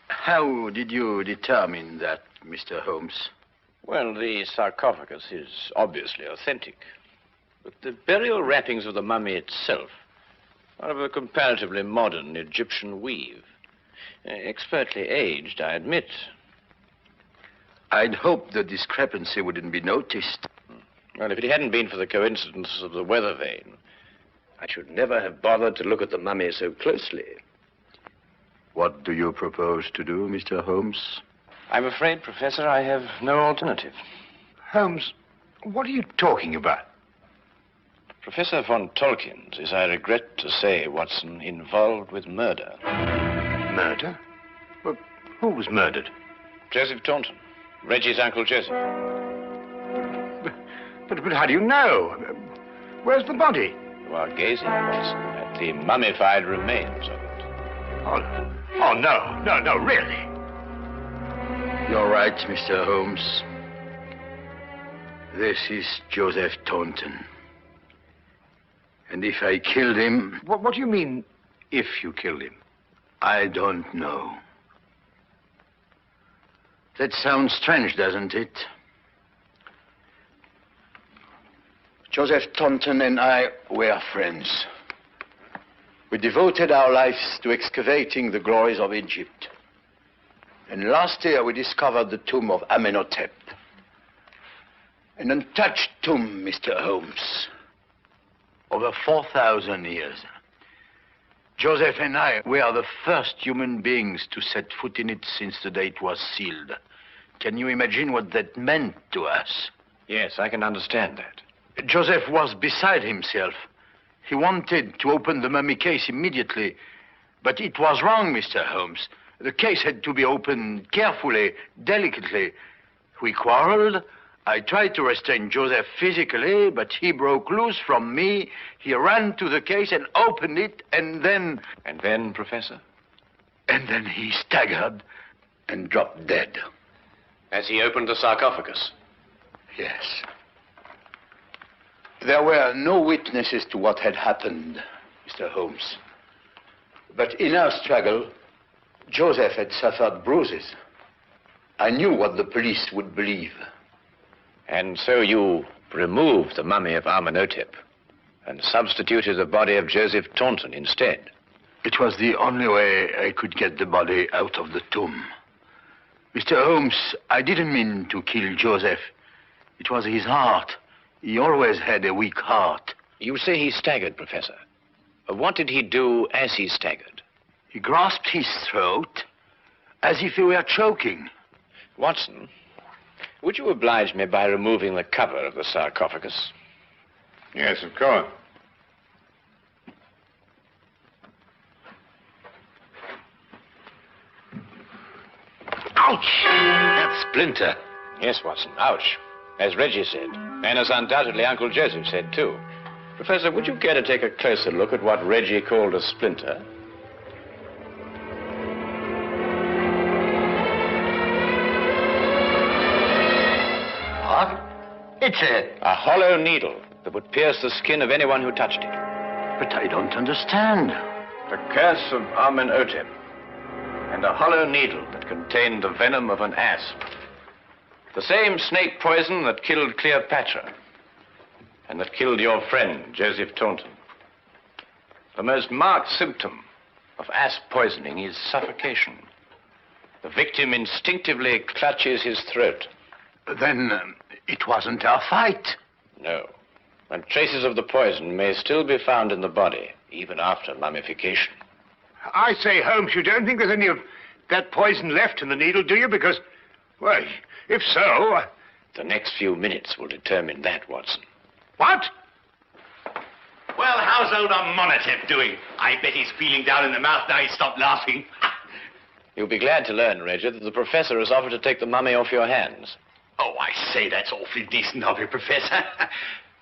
How did you determine that, Mr. Holmes? Well, the sarcophagus is obviously authentic. But the burial wrappings of the mummy itself are of a comparatively modern Egyptian weave. Expertly aged, I admit. I'd hoped the discrepancy wouldn't be noticed. Well, if it hadn't been for the coincidence of the weather vane, I should never have bothered to look at the mummy so closely. What do you propose to do, Mr. Holmes? I'm afraid, Professor, I have no alternative. Holmes, what are you talking about? Professor Von Tolkien is, I regret to say, Watson, involved with murder. Murder? Well, who was murdered? Joseph Taunton, Reggie's Uncle Joseph. But how do you know? Where's the body? You are gazing, Watson, at the mummified remains of it. Oh, no, really. You're right, Mr. Holmes. This is Joseph Taunton. And if I killed him... What do you mean, if you killed him? I don't know. That sounds strange, doesn't it? Joseph Taunton and I were friends. We devoted our lives to excavating the glories of Egypt. And last year we discovered the tomb of Amenhotep. An untouched tomb, Mr. Holmes. Over 4,000 years. Joseph and I were the first human beings to set foot in it since the day it was sealed. Can you imagine what that meant to us? Yes, I can understand that. Joseph was beside himself. He wanted to open the mummy case immediately. But it was wrong, Mr. Holmes. The case had to be opened carefully, delicately. We quarreled. I tried to restrain Joseph physically, but he broke loose from me. He ran to the case and opened it, and then... And then, Professor? And then he staggered and dropped dead. As he opened the sarcophagus? Yes. There were no witnesses to what had happened, Mr. Holmes. But in our struggle, Joseph had suffered bruises. I knew what the police would believe. And so you removed the mummy of Amenhotep and substituted the body of Joseph Taunton instead? It was the only way I could get the body out of the tomb. Mr. Holmes, I didn't mean to kill Joseph. It was his heart. He always had a weak heart. You say he staggered, Professor. What did he do as he staggered? He grasped his throat as if he were choking. Watson, would you oblige me by removing the cover of the sarcophagus? Yes, of course. Ouch! That splinter. Yes, Watson, ouch. As Reggie said, and as undoubtedly Uncle Joseph said, too. Professor, would you care to take a closer look at what Reggie called a splinter? What? It's a hollow needle that would pierce the skin of anyone who touched it. But I don't understand. The curse of Amenhotep, and a hollow needle that contained the venom of an asp. The same snake poison that killed Cleopatra, and that killed your friend, Joseph Taunton. The most marked symptom of asp poisoning is suffocation. The victim instinctively clutches his throat. Then it wasn't our fight. No. And traces of the poison may still be found in the body, even after mummification. I say, Holmes, you don't think there's any of that poison left in the needle, do you? Because, well, if so... The next few minutes will determine that, Watson. What? Well, how's old Amenhotep doing? I bet he's feeling down in the mouth now he's stopped laughing. You'll be glad to learn, Reggie, that the professor has offered to take the mummy off your hands. Oh, I say, that's awfully decent of you, Professor.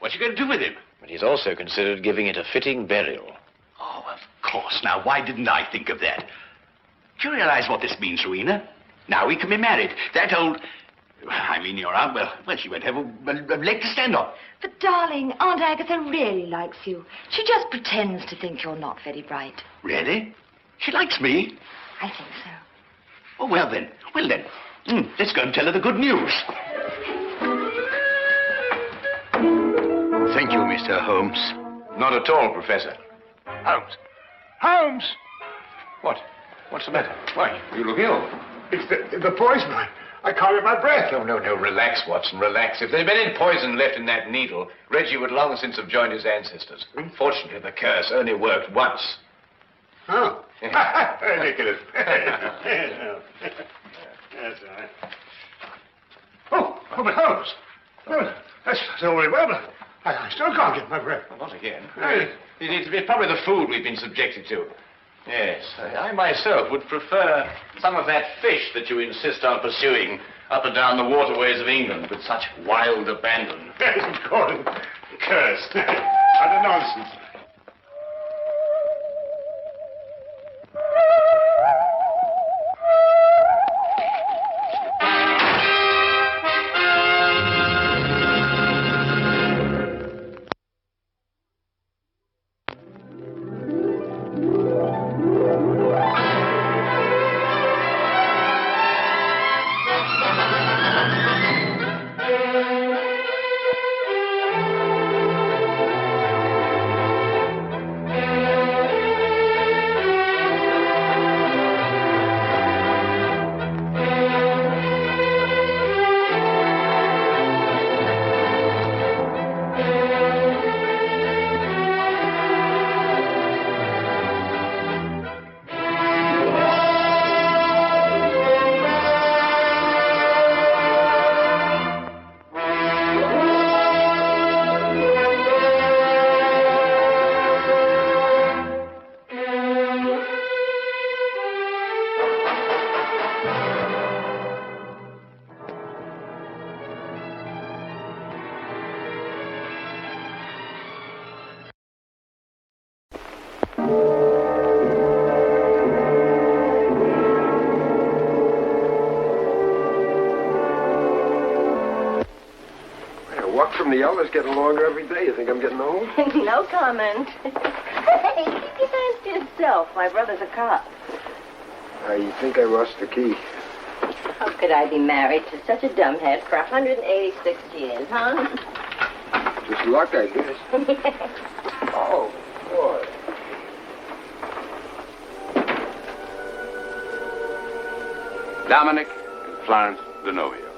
What you going to do with him? But he's also considered giving it a fitting burial. Oh, of course. Now, why didn't I think of that? Do you realize what this means, Rowena? Now we can be married. That old... I mean, your aunt, well, she won't have a leg to stand on. But, darling, Aunt Agatha really likes you. She just pretends to think you're not very bright. Really? She likes me? I think so. Oh, well then. Let's go and tell her the good news. Thank you, Mr. Holmes. Not at all, Professor. Holmes! Holmes! What? What's the matter? Why, you look ill. It's the poison. I can't get my breath. No, relax, Watson, relax. If there'd been any poison left in that needle, Reggie would long since have joined his ancestors. Unfortunately, the curse only worked once. Oh. Ridiculous. That's all right. Oh, but Holmes. Oh, that's all very well, but I still can't get my breath. Well, not again. Hey. It's probably the food we've been subjected to. Yes, I myself would prefer some of that fish that you insist on pursuing up and down the waterways of England with such wild abandon. Yes, of course. Curse. Utter nonsense. from the elders getting longer every day. You think I'm getting old? No comment. Hey, keep your hands to yourself. My brother's a cop. I think I lost the key. How could I be married to such a dumbhead for 186 years, huh? Just luck, I guess. Oh, boy. Dominic and Florence Denovio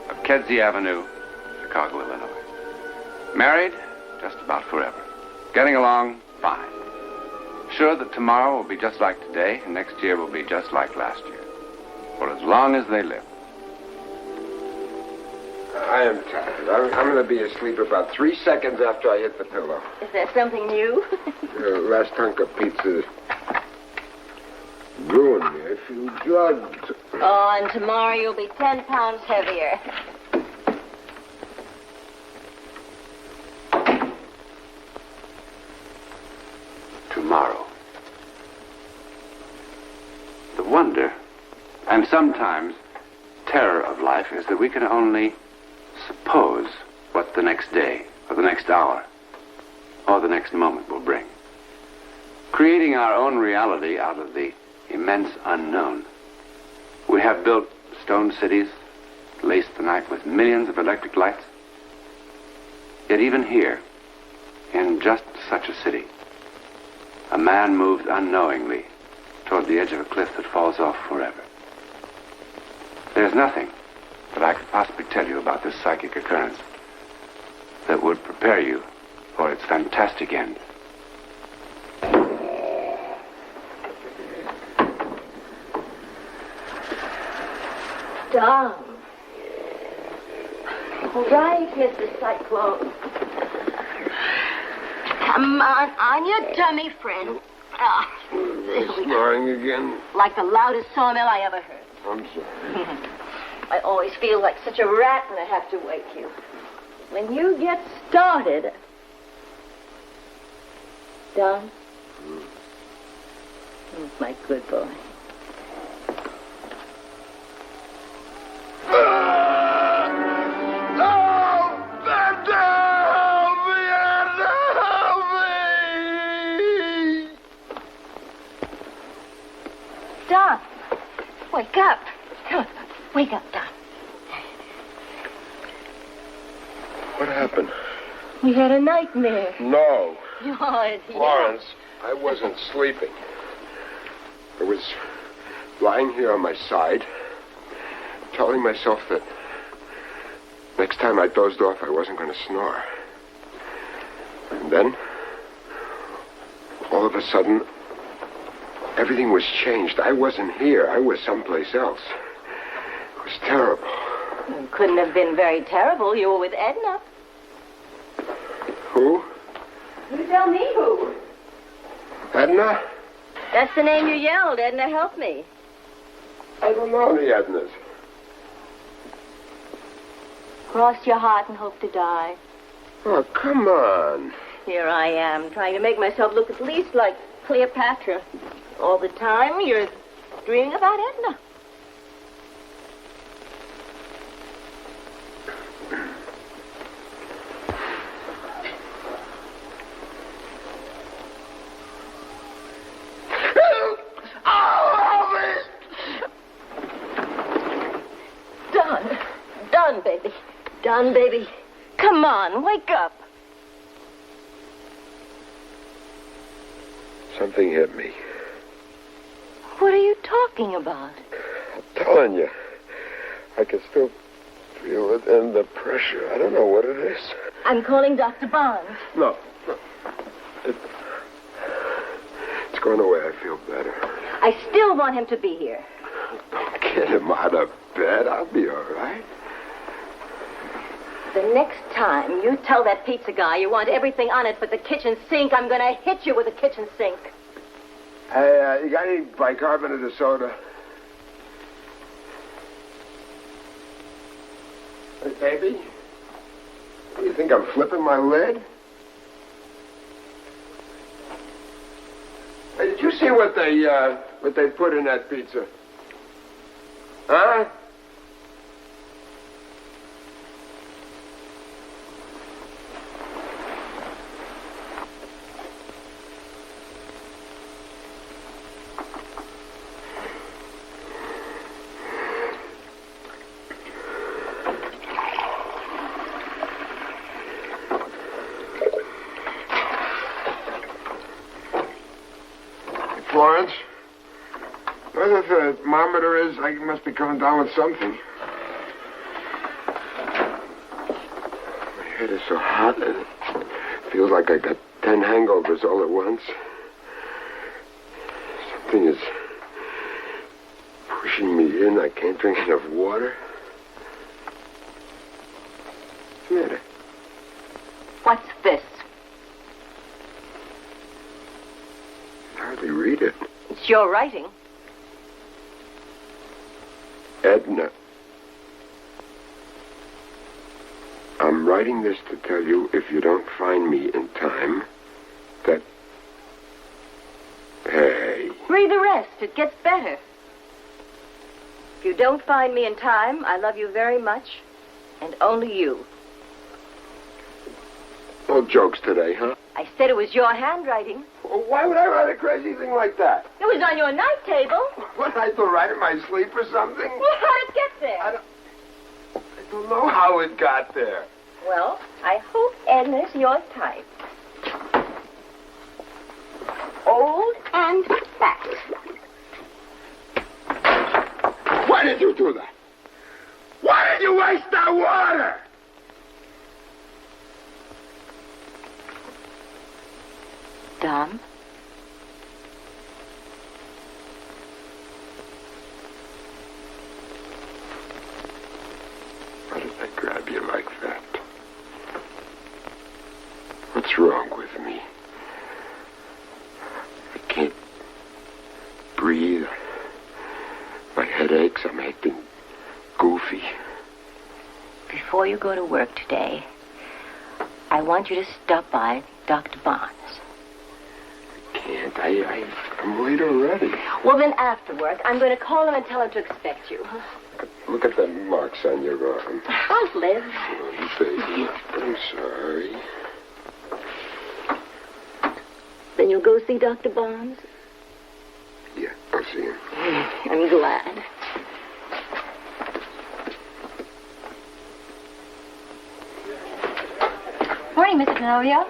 of Kedzie Avenue, Chicago, Illinois. Married just about forever. Getting along fine. Sure that tomorrow will be just like today, and next year will be just like last year. For as long as they live. I am tired. I'm going to be asleep about 3 seconds after I hit the pillow. Is there something new? Last hunk of pizza ruined me. I feel drugged. Oh, and tomorrow you'll be 10 pounds heavier. Tomorrow. The wonder, and sometimes terror of life, is that we can only suppose what the next day, or the next hour, or the next moment will bring. Creating our own reality out of the immense unknown. We have built stone cities, laced the night with millions of electric lights. Yet even here, in just such a city, a man moves unknowingly toward the edge of a cliff that falls off forever. There's nothing that I could possibly tell you about this psychic occurrence that would prepare you for its fantastic end. Tom. All right, Mr. Cyclone. Come on your tummy, friend. Snoring again? Like the loudest sawmill I ever heard. I'm sorry. I always feel like such a rat when I have to wake you. When you get started... Don? My good boy. Don, wake up. Come on, wake up, Don. What happened? We had a nightmare. No. Florence, I wasn't sleeping. I was lying here on my side, telling myself that next time I dozed off, I wasn't going to snore. And then, all of a sudden, everything was changed. I wasn't here. I was someplace else. It was terrible. It couldn't have been very terrible. You were with Edna. Who? You tell me who. Edna? That's the name you yelled. Edna, help me. I don't know the Ednas. Cross your heart and hope to die. Oh, come on. Here I am, trying to make myself look at least like Cleopatra. All the time, you're dreaming about Edna. Don, baby. Come on, wake up. Something hit me. What are you talking about? I'm telling you. I can still feel it in the pressure. I don't know what it is. I'm calling Dr. Barnes. No. It's going away. I feel better. I still want him to be here. Don't get him out of bed. I'll be all right. The next time you tell that pizza guy you want everything on it but the kitchen sink, I'm going to hit you with a kitchen sink. Hey, you got any bicarbonate of soda? Hey, baby? Do you think I'm flipping my lid? Hey, did you see what they put in that pizza? Huh? the thermometer is, I must be coming down with something. My head is so hot, and it feels like I got 10 hangovers all at once. Something is pushing me in. I can't drink enough water. What's the matter? What's this? I can hardly read it. It's your writing. Edna. I'm writing this to tell you if you don't find me in time, that... Hey. Read the rest. It gets better. If you don't find me in time, I love you very much, and only you. No jokes today, huh? I said it was your handwriting. Well, why would I write a crazy thing like that? It was on your night table. What, I to write in my sleep or something? Well, how did it get there? I don't know how it got there. Well, I hope Edna's your type. Old and fat. Why did you do that? Why did you waste that water? Dom? Why did I grab you like that? What's wrong with me? I can't breathe. My head aches. I'm acting goofy. Before you go to work today, I want you to stop by Dr. Barnes. Can't. I'm late already. Well, then after work, I'm going to call him and tell him to expect you. Look at the marks on your arm. I'll live. Oh, baby. I'm sorry. Then you'll go see Dr. Barnes? Yeah, I'll see him. I'm glad. Morning, Mr. Denovio.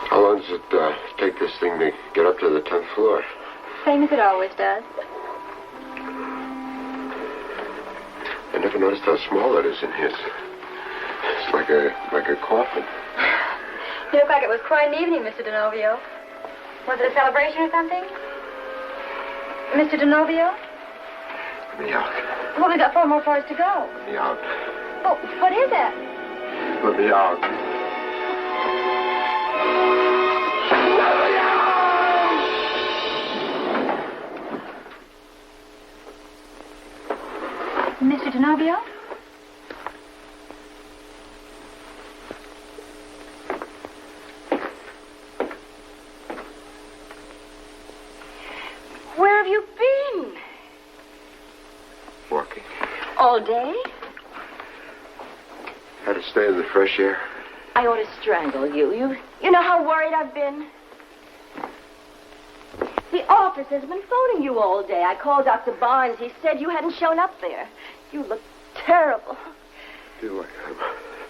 How long does it take this thing to get up to the 10th floor? Same as it always does. I never noticed how small it is in here. It's like a coffin. You look like it was quite an evening, Mr. Denovio. Was it a celebration or something? Mr. Denovio? Let me out. Well, we got 4 more floors to go. Let me out. Oh, what is it? Let me out. Mr. Denovio? Where have you been? Walking. All day? Had to stay in the fresh air. I ought to strangle you. You know how worried I've been? The office has been phoning you all day. I called Dr. Barnes. He said you hadn't shown up there. You look terrible. Do I? I'm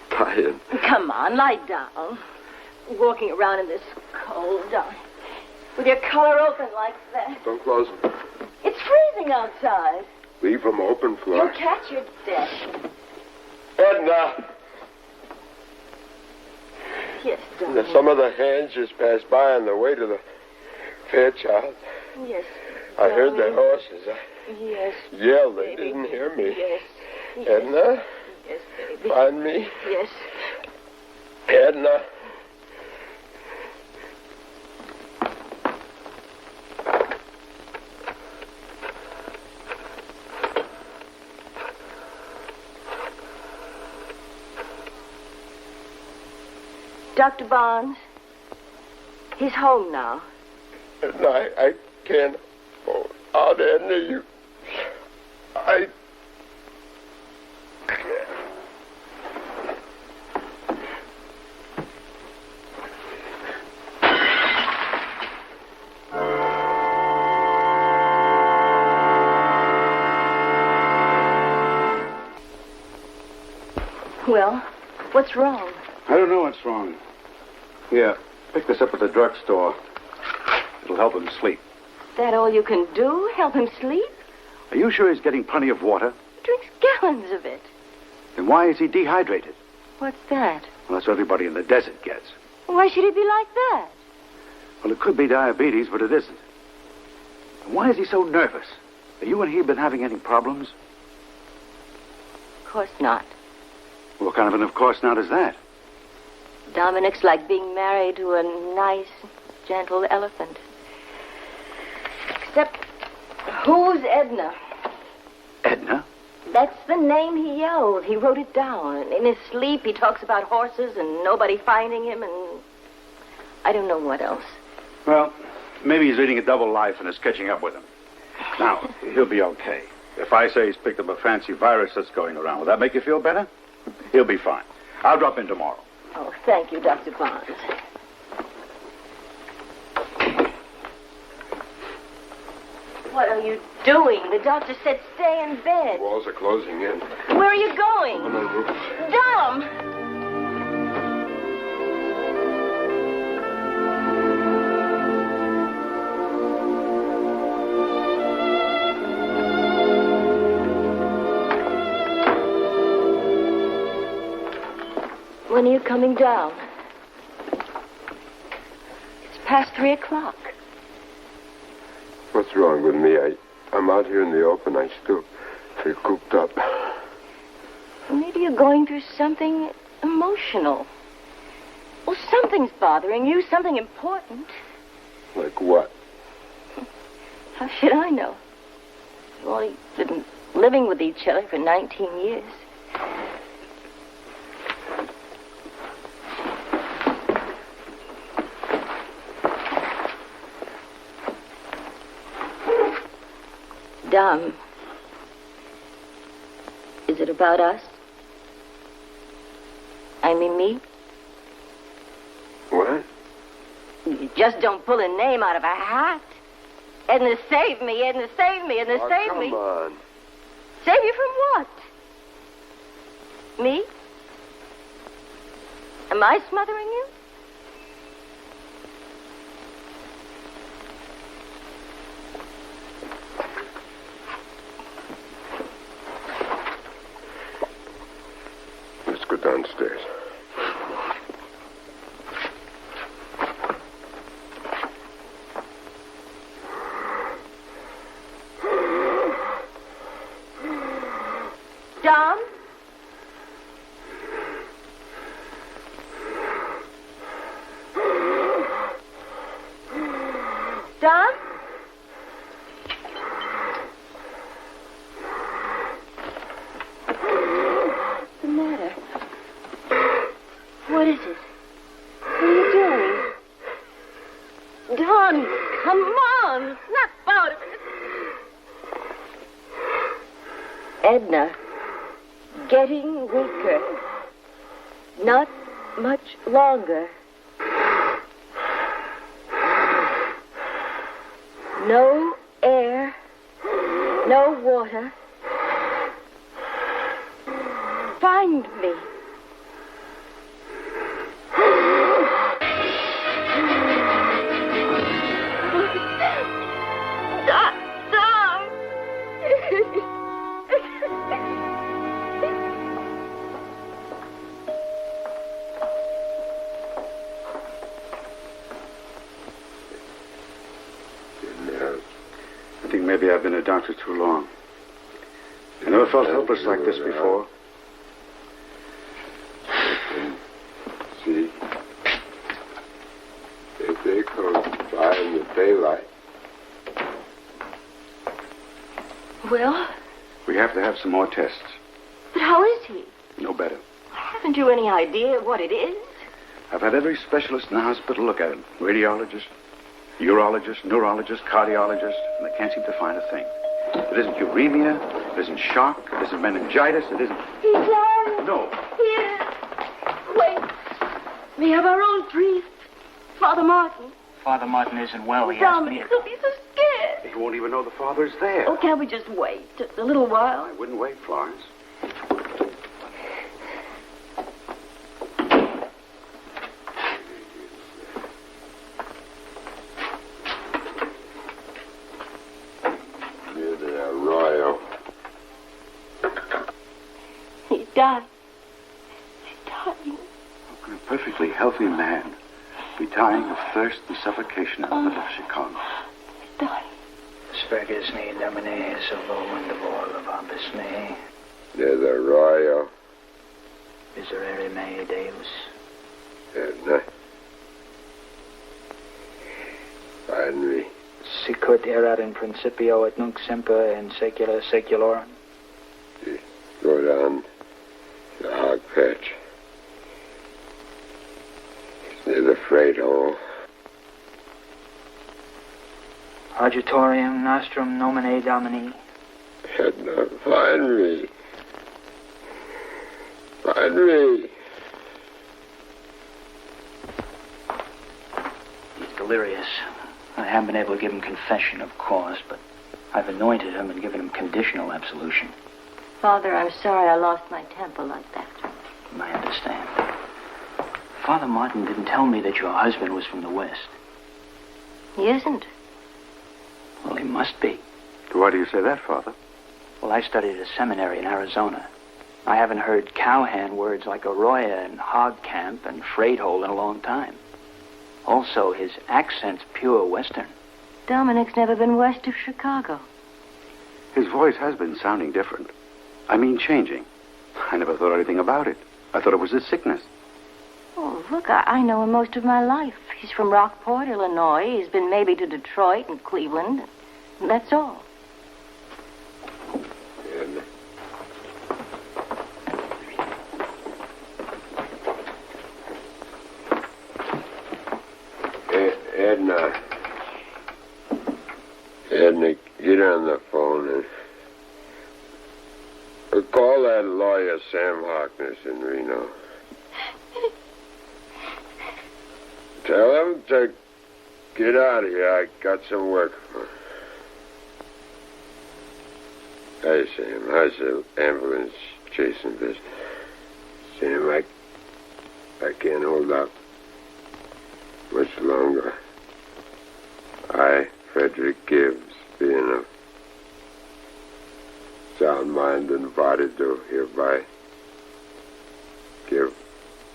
dying. Come on, lie down. Walking around in this cold, with your collar open like that. Don't close them. It's freezing outside. Leave them open, Flora. You'll catch your death. Edna! Yes, darling. Some of the hands just passed by on the way to the Fairchild. Yes, I heard the darling. horses. Yes. Yelled. They baby. didn't hear me. Yes. Edna? Yes, baby. Find me? Yes. Edna? Dr. Barnes, he's home now. Edna, I can't hold out, Edna. I can't. Well, What's wrong? I don't know what's wrong. Here, pick this up at the drugstore. It'll help him sleep. That all you can do? Help him sleep? Are you sure he's getting plenty of water? He drinks gallons of it. Then why is he dehydrated? What's that? Well, that's what everybody in the desert gets. Why should he be like that? Well, it could be diabetes, but it isn't. And why is he so nervous? Have you and he been having any problems? Of course not. What kind of an of course not is that? Dominic's like being married to a nice, gentle elephant. Except, who's Edna? Edna? That's the name he yelled. He wrote it down. And in his sleep, he talks about horses and nobody finding him and I don't know what else. Well, maybe he's leading a double life and is catching up with him. Now, he'll be okay. If I say he's picked up a fancy virus that's going around, will that make you feel better? He'll be fine. I'll drop in tomorrow. Oh, thank you, Dr. Barnes. What are you doing? The doctor said stay in bed. The walls are closing in. Where are you going? On the roof. Dom! When are you coming down? It's past 3 o'clock. What's wrong with me? I'm out here in the open. I still feel cooped up. Maybe you're going through something emotional. Well, something's bothering you, something important. Like what? How should I know? You've only been living with each other for 19 years. Dom, is it about us? I mean me? What? You just don't pull a name out of a hat. Edna, save me, Edna, save me, Edna, save me. Come on. Save you from what? Me? Am I smothering you? Let's go downstairs. Dom? Dom? What's the matter? What is it? What are you doing? Don, come on. Snap out of it. Edna, getting weaker. Not much longer. No air, no water. Find me. Dom! I think maybe I've been a doctor too long. I never felt helpless like this before. See, if they come by in the daylight. Well, We have to have some more tests. but how is he? No better. Haven't you any idea what it is? I've had every specialist in the hospital look at him. Radiologist, urologist, neurologist, cardiologist, and they can't seem to find a thing. It isn't uremia, it isn't shock, it isn't meningitis, it isn't... He's on. No. Here. Wait. We have our own priest, Father Martin. Father Martin isn't well. He asked me Dominic, to... he'll be so scared. He won't even know the father's there. Oh, can't we just wait a little while? I wouldn't wait, Florence. dying. He's dying. How can a perfectly healthy man be dying of thirst and suffocation in the middle of Chicago? He's dying. Svergisni domine solo wonderful of abysme. There's a royal. Miserere mei Deus. Edna. Finally. Sicut erat in principio et nunc semper in saecula saeculorum. Go down the hog patch. Near the freight hole. Agitorium nostrum nomine Domini. Edna, find me. Find me. He's delirious. I haven't been able to give him confession, of course, but I've anointed him and given him conditional absolution. Father, I'm sorry I lost my temper like that. I understand. Father Martin didn't tell me that your husband was from the West. He isn't. Well, he must be. Why do you say that, Father? Well, I studied at a seminary in Arizona. I haven't heard cowhand words like arroyo and hog camp and freight hole in a long time. Also, his accent's pure Western. Dominic's never been west of Chicago. His voice has been sounding different. I mean, changing. I never thought anything about it. I thought it was his sickness. Oh, look, I know him most of my life. He's from Rockport, Illinois. He's been maybe to Detroit and Cleveland. And that's all. Edna, get on the phone and call that lawyer Sam Harkness in Reno. Tell him to get out of here. I got some work for him. Hey, Sam, how's the ambulance chasing business? Sam, I can't hold up much longer. I, Frederick Gibbs, being of sound mind and body, do hereby give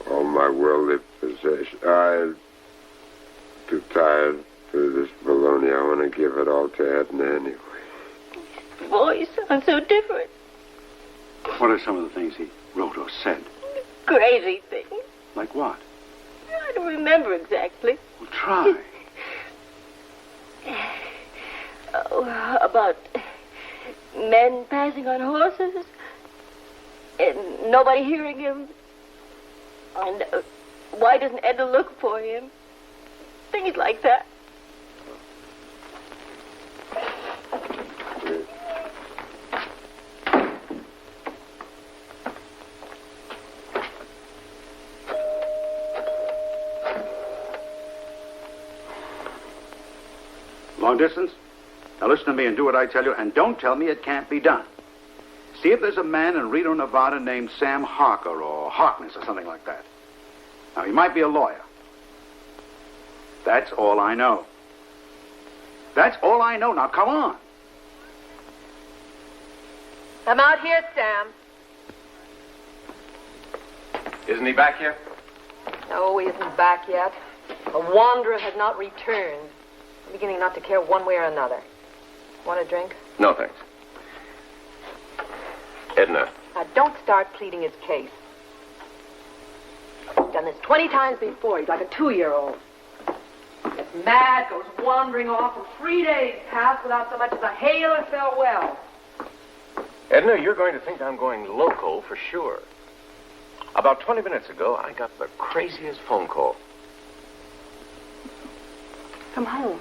all my worldly possessions. I'm too tired for this baloney. I want to give it all to Edna anyway. His voice sounds so different. What are some of the things he wrote or said? Crazy things. Like what? I don't remember exactly. Well, try. Oh, about men passing on horses and nobody hearing him. And why doesn't Edna look for him? Things like that. Long distance? Now listen to me and do what I tell you, and don't tell me it can't be done. See if there's a man in Reno, Nevada named Sam Harker or Harkness or something like that. Now, he might be a lawyer. That's all I know. That's all I know. Now, come on. I'm out here, Sam. Isn't he back yet? No, he isn't back yet. The wanderer has not returned. I'm beginning not to care one way or another. Want a drink? No, thanks. Edna. Now, don't start pleading his case. He's done this 20 times before. He's like a 2-year-old. Gets mad, goes wandering off, and 3 days pass without so much as a hail or farewell. Edna, you're going to think I'm going loco for sure. About 20 minutes ago, I got the craziest phone call. From whom?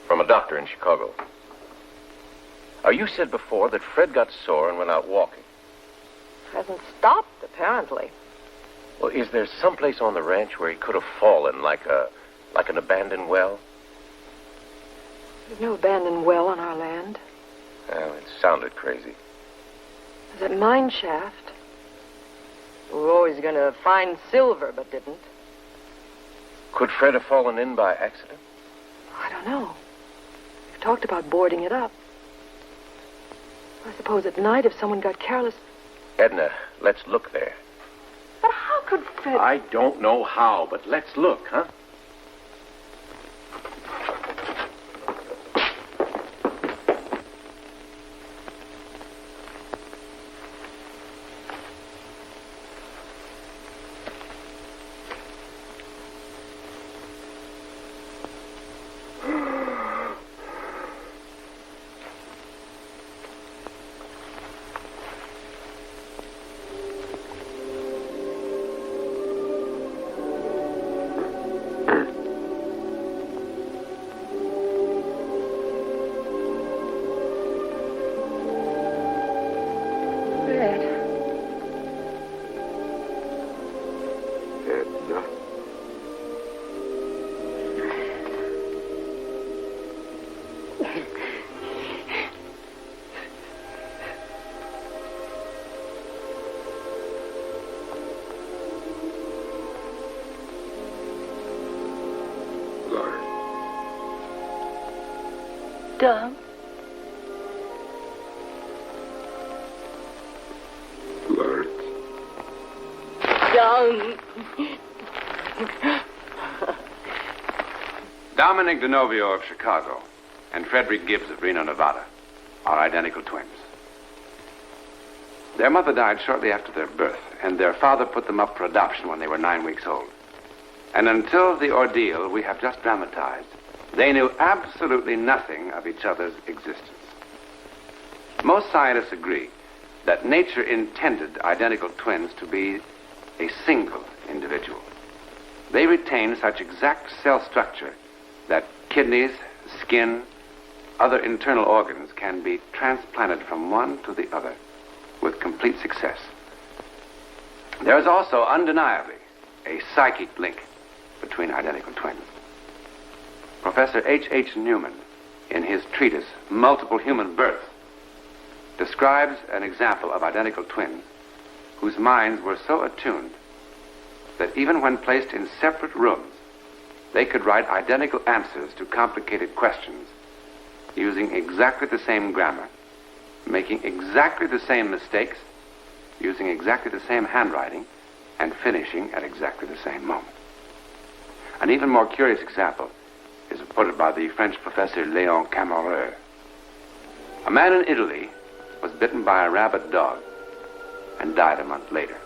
From a doctor in Chicago. Now, you said before that Fred got sore and went out walking. Hasn't stopped, apparently. Well, is there someplace on the ranch where he could have fallen, like an abandoned well? There's no abandoned well on our land. Well, it sounded crazy. There's a mine shaft. We were always going to find silver, but didn't. Could Fred have fallen in by accident? I don't know. We've talked about boarding it up. I suppose at night, if someone got careless, Edna, let's look there. But how could Fred... I don't know how, but let's look, huh? Dom. Lawrence. Dom. Dominic DeNovio of Chicago and Frederick Gibbs of Reno, Nevada are identical twins. Their mother died shortly after their birth, and their father put them up for adoption when they were 9 weeks old. And until the ordeal we have just dramatized, they knew absolutely nothing of each other's existence. Most scientists agree that nature intended identical twins to be a single individual. They retain such exact cell structure that kidneys, skin, other internal organs can be transplanted from one to the other with complete success. There is also undeniably a psychic link between identical twins. Professor H.H. Newman, in his treatise, Multiple Human Births, describes an example of identical twins whose minds were so attuned that even when placed in separate rooms, they could write identical answers to complicated questions using exactly the same grammar, making exactly the same mistakes, using exactly the same handwriting, and finishing at exactly the same moment. An even more curious example is reported by the French professor Léon Camareux. A man in Italy was bitten by a rabid dog and died a month later.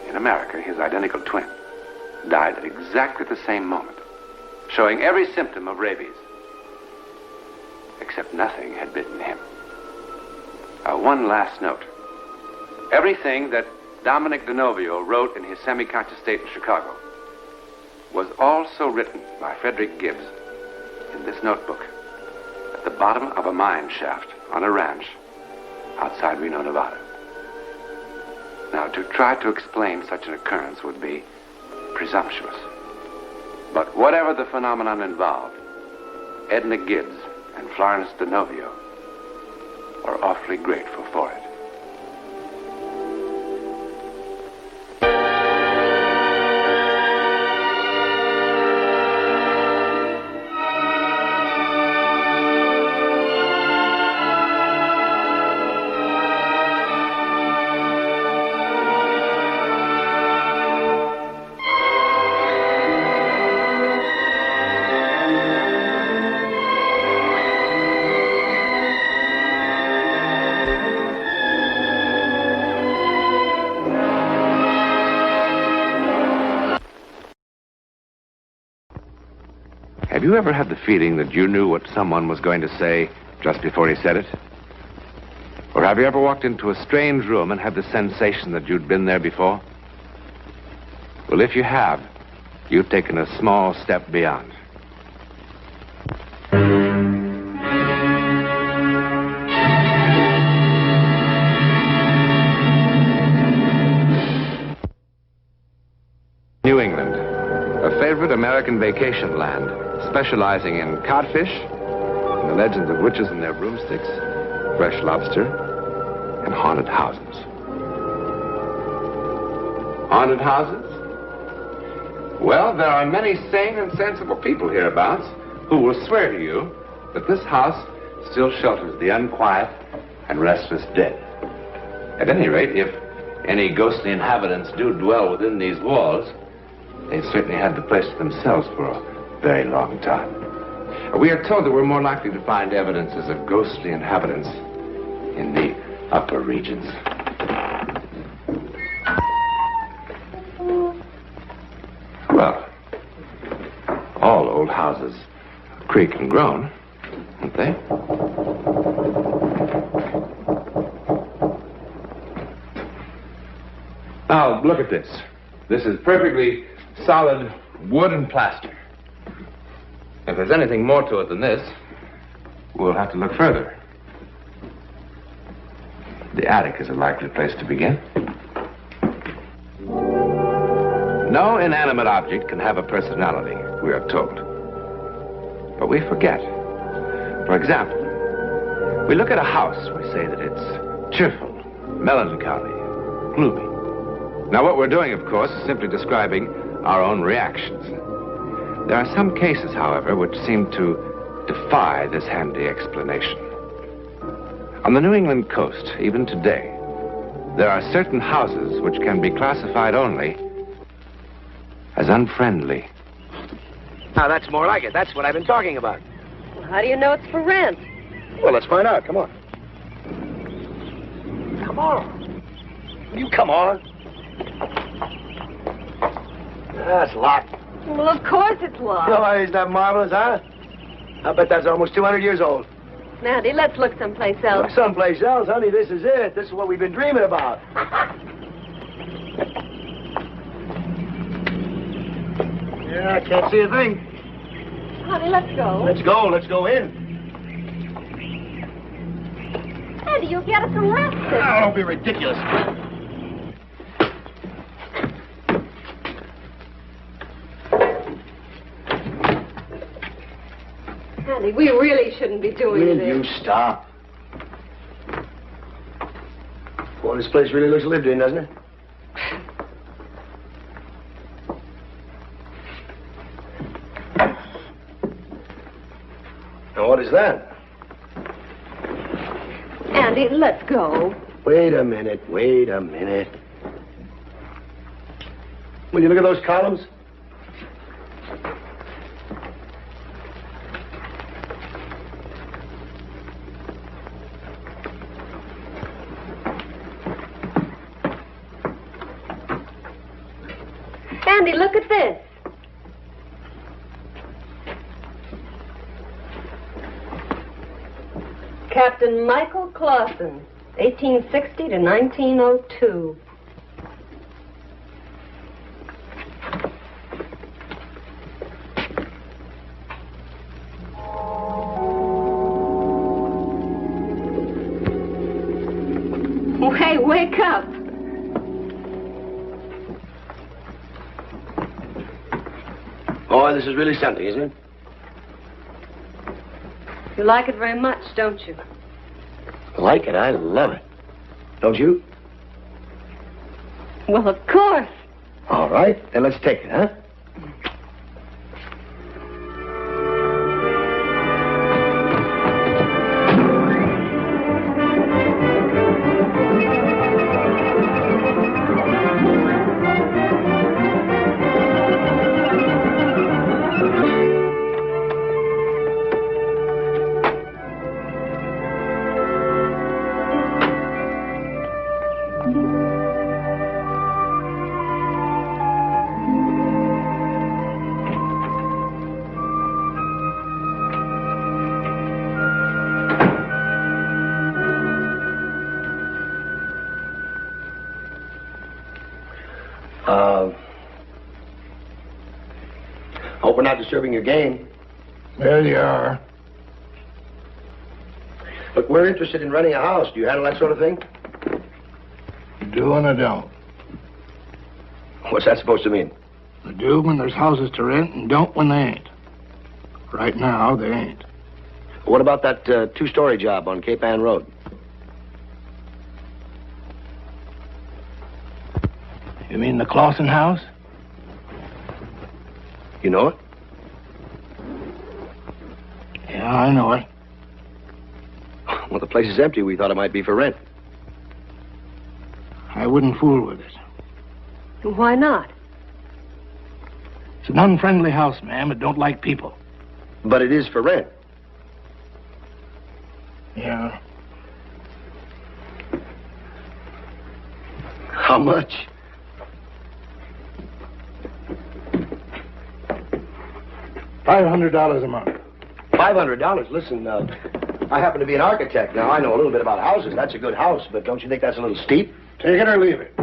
In America, his identical twin died at exactly the same moment, showing every symptom of rabies, except nothing had bitten him. One last note. Everything that Dominic DeNovio wrote in his semi-conscious state in Chicago was also written by Frederick Gibbs in this notebook at the bottom of a mine shaft on a ranch outside Reno, Nevada. Now, to try to explain such an occurrence would be presumptuous. But whatever the phenomenon involved, Edna Gibbs and Florence DeNovio are awfully grateful for it. Have you ever had the feeling that you knew what someone was going to say just before he said it? Or have you ever walked into a strange room and had the sensation that you'd been there before? Well, if you have, you've taken a small step beyond. New England, a favorite American vacation land, specializing in codfish, and the legends of witches and their broomsticks, fresh lobster, and haunted houses. Haunted houses? Well, there are many sane and sensible people hereabouts who will swear to you that this house still shelters the unquiet and restless dead. At any rate, if any ghostly inhabitants do dwell within these walls, they've certainly had the place to themselves for a very long time. We are told that we're more likely to find evidences of ghostly inhabitants in the upper regions. Well, all old houses creak and groan, aren't they? Now, look at this. This is perfectly solid wood and plaster. If there's anything more to it than this, we'll have to look further. The attic is a likely place to begin. No inanimate object can have a personality, we are told. But we forget. For example, we look at a house, we say that it's cheerful, melancholy, gloomy. Now, what we're doing, of course, is simply describing our own reactions. There are some cases, however, which seem to defy this handy explanation. On the New England coast, even today, there are certain houses which can be classified only as unfriendly. Now, that's more like it. That's what I've been talking about. Well, how do you know it's for rent? Well, let's find out. Come on. Come on. Will you come on? That's locked. Well, of course it's locked. No, isn't that marvelous, huh? I bet that's almost 200 years old. Andy, let's look someplace else. Look someplace else, honey. This is it. This is what we've been dreaming about. Yeah, I can't see a thing. Honey, let's go. Let's go. Let's go in. Andy, you'll get us arrested. Oh, don't be ridiculous. Andy, we really shouldn't be doing this. Will you stop? Boy, this place really looks lived in, doesn't it? Now, what is that? Andy, let's go. Wait a minute. Wait a minute. Will you look at those columns? Andy, look at this. Captain Michael Clausen, 1860 to 1902. Hey, wake up. Oh, this is really something, isn't it? You like it very much, don't you? Like it? I love it. Don't you? Well, of course. All right, then let's take it, huh? Hope we're not disturbing your game. There you are. Look, we're interested in renting a house. Do you handle that sort of thing? Do and I don't. What's that supposed to mean? I do when there's houses to rent and don't when they ain't. Right now, they ain't. What about that two-story job on Cape Ann Road? You mean the Clausen house? You know it? Yeah, I know it. Well, the place is empty. We thought it might be for rent. wouldn't fool with it. Why not? It's an unfriendly house, ma'am. It don't like people. But it is for rent. Yeah. How much? $500 a month. $500? Listen, I happen to be an architect. Now, I know a little bit about houses. That's a good house, but don't you think that's a little steep? Take it or leave it.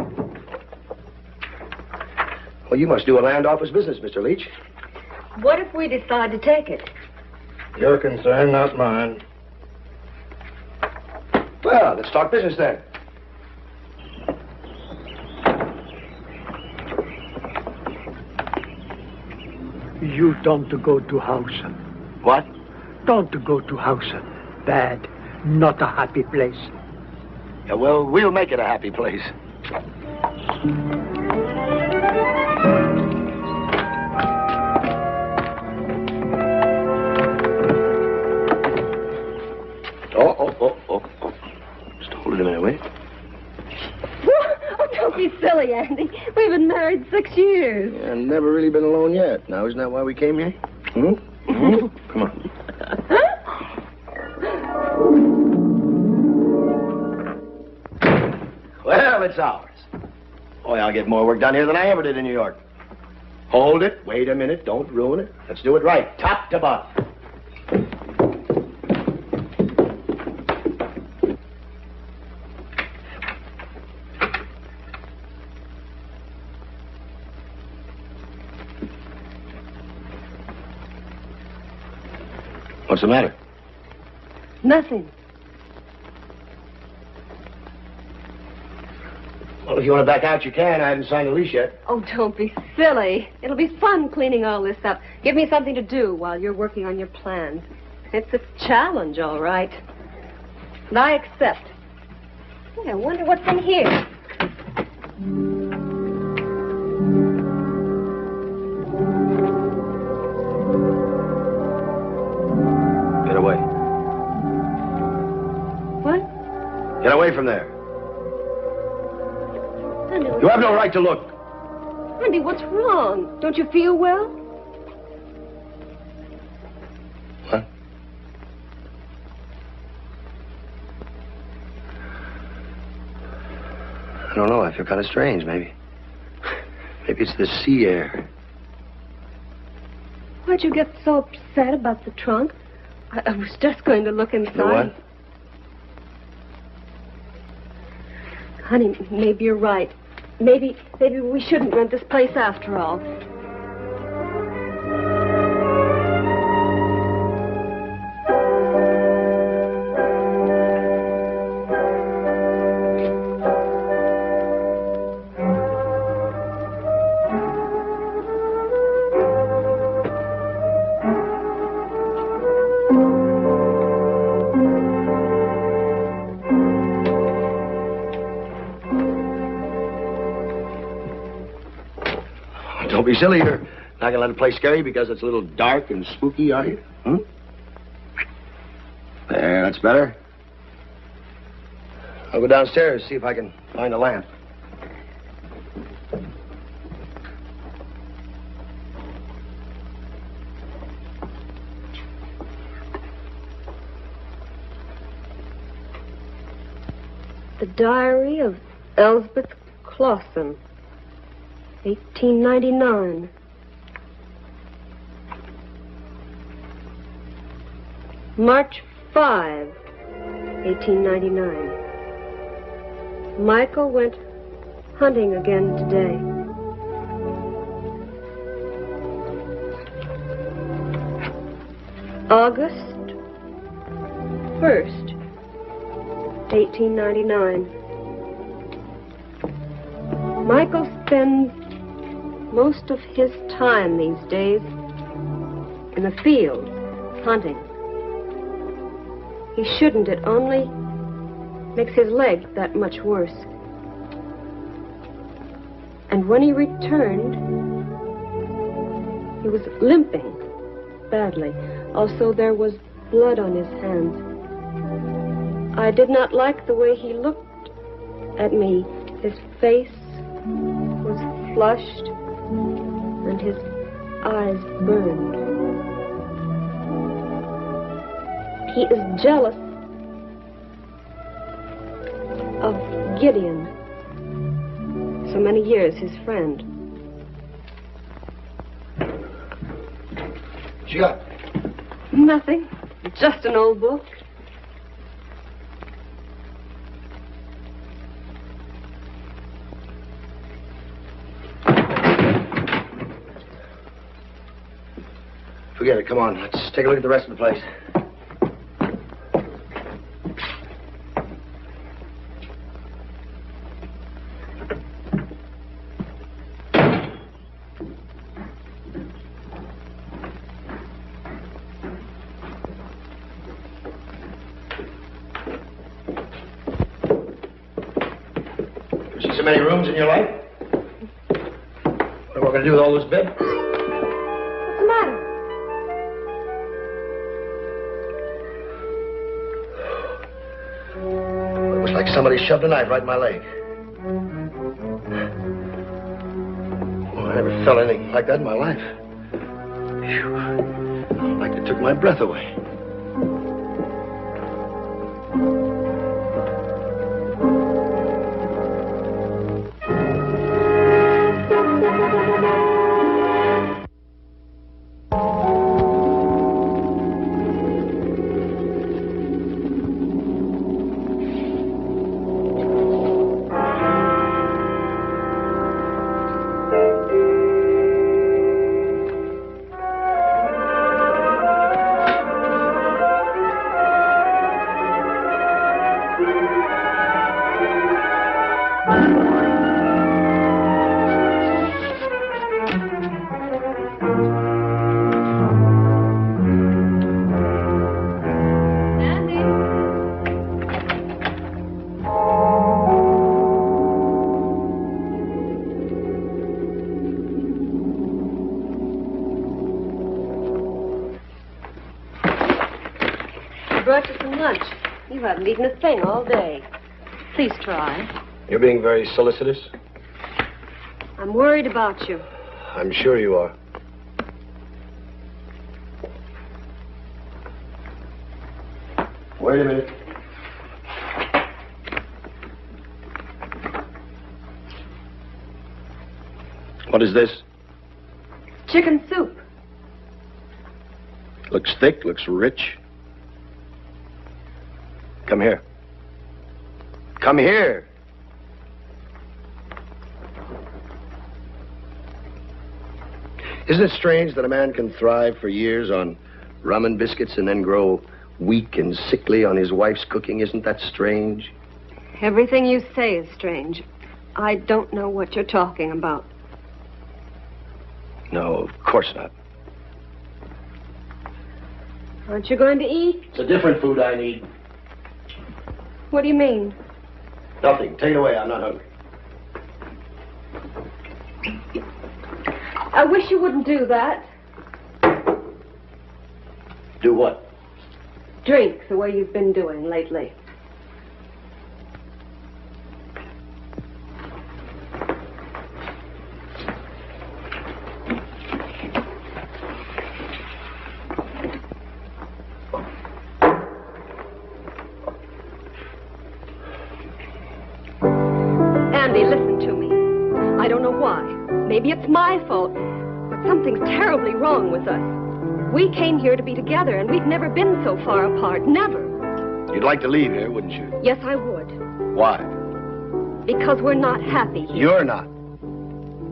Well, you must do a land office business, Mr. Leach. What if we decide to take it? Your concern, not mine. Well, let's talk business then. You don't go to house. What? Don't go to house. Bad. Not a happy place. Yeah, well, we'll make it a happy place. Oh. Just hold it a minute, will you? Oh, don't be silly, Andy. We've been married 6 years. Yeah, never really been alone yet. Now, isn't that why we came here? Hmm? Come on. Well, it's ours. Boy, I'll get more work done here than I ever did in New York. Hold it. Wait a minute. Don't ruin it. Let's do it right. Top to bottom. What's the matter? Nothing. Well, if you want to back out, you can. I haven't signed the lease yet. Oh, don't be silly. It'll be fun cleaning all this up. Give me something to do while you're working on your plans. It's a challenge, all right. And I accept. Hey, I wonder what's in here. Get away. What? Get away from there. Andy, You have no right to look. Andy, what's wrong? Don't you feel well? What? I don't know. I feel kind of strange, maybe. Maybe it's the sea air. Why'd you get so upset about the trunk? I was just going to look inside. The what? Honey, maybe you're right. Maybe we shouldn't rent this place after all. Don't be silly. You're not going to let the place scare you because it's a little dark and spooky, are you? Hmm? There, that's better. I'll go downstairs, see if I can find a lamp. The Diary of Elsbeth Clausen, 1899. March 5, 1899. Michael went hunting again today. August 1st, 1899. Michael spends most of his time these days in the field, hunting. He shouldn't. It only makes his leg that much worse. And when he returned, he was limping badly. Also, there was blood on his hands. I did not like the way he looked at me. His face was flushed and his eyes burned. He is jealous of Gideon, so many years his friend. What you got? Nothing, just an old book. Forget it. Come on. Let's take a look at the rest of the place. You see so many rooms in your life? What are we going to do with all this bed? What's the matter? Looks like somebody shoved a knife right in my leg. Oh, I never felt anything like that in my life. Phew. Like it took my breath away. Brought you some lunch. You haven't eaten a thing all day. Please try. You're being very solicitous. I'm worried about you. I'm sure you are. Wait a minute. What is this? Chicken soup. Looks thick, looks rich. Come here. Come here. Isn't it strange that a man can thrive for years on rum and biscuits and then grow weak and sickly on his wife's cooking? Isn't that strange? Everything you say is strange. I don't know what you're talking about. No, of course not. Aren't you going to eat? It's a different food I need. What do you mean? Nothing. Take it away. I'm not hungry. I wish you wouldn't do that. Do what? Drink the way you've been doing lately. Andy, listen to me. I don't know why. Maybe it's my fault, but something's terribly wrong with us. We came here to be together, and we've never been so far apart. Never. You'd like to leave here, wouldn't you? Yes, I would. Why? Because we're not happy here. You're not.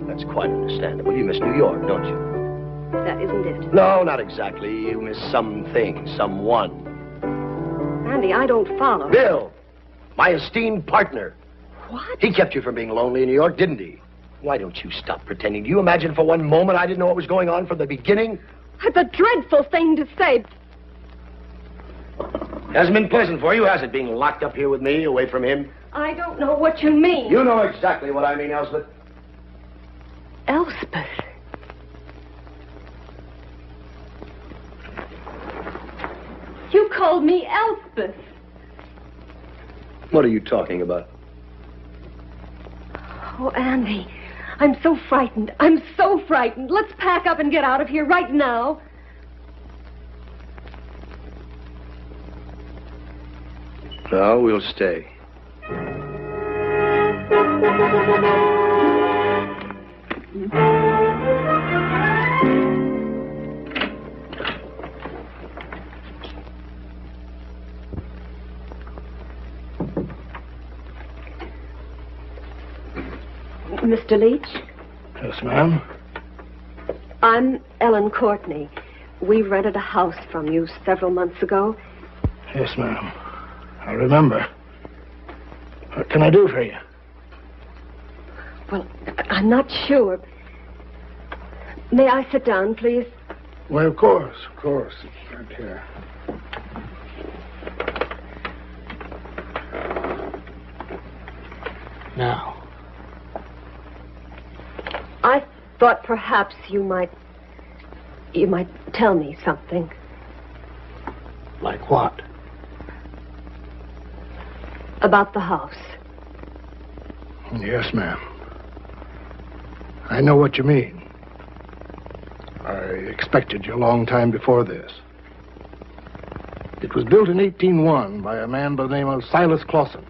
That's quite understandable. You miss New York, don't you? That isn't it. No, not exactly. You miss something, someone. Andy, I don't follow. Bill, my esteemed partner. What? He kept you from being lonely in New York, didn't he? Why don't you stop pretending? Do you imagine for one moment I didn't know what was going on from the beginning? It's a dreadful thing to say. Hasn't been pleasant for you, has it, being locked up here with me, away from him? I don't know what you mean. You know exactly what I mean, Elspeth. Elspeth? You called me Elspeth. What are you talking about? Oh, Andy, I'm so frightened. I'm so frightened. Let's pack up and get out of here right now. No, we'll stay. Mr. Leach? Yes, ma'am. I'm Ellen Courtney. We rented a house from you several months ago. Yes, ma'am. I remember. What can I do for you? Well, I'm not sure. May I sit down, please? Well, of course. It's right here. Now. I thought perhaps you might tell me something. Like what? About the house. Yes, ma'am. I know what you mean. I expected you a long time before this. It was built in 1801 by a man by the name of Silas Clausen.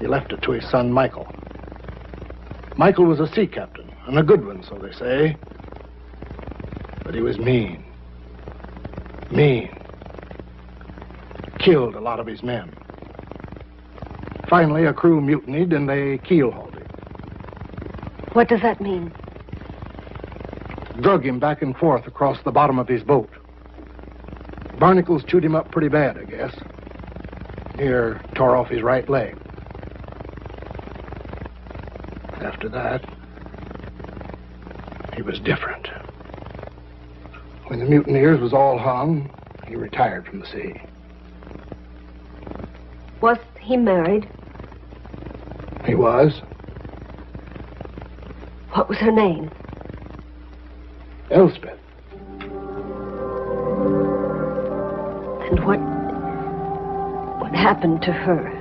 He left it to his son, Michael. Michael was a sea captain, and a good one, so they say. But he was mean. Mean. Killed a lot of his men. Finally, a crew mutinied, and they keel-hauled him. What does that mean? Drug him back and forth across the bottom of his boat. Barnacles chewed him up pretty bad, I guess. Near tore off his right leg. After that, he was different. When the mutineers was all hung, he retired from the sea. Was he married? He was. What was her name? Elspeth. And what happened to her?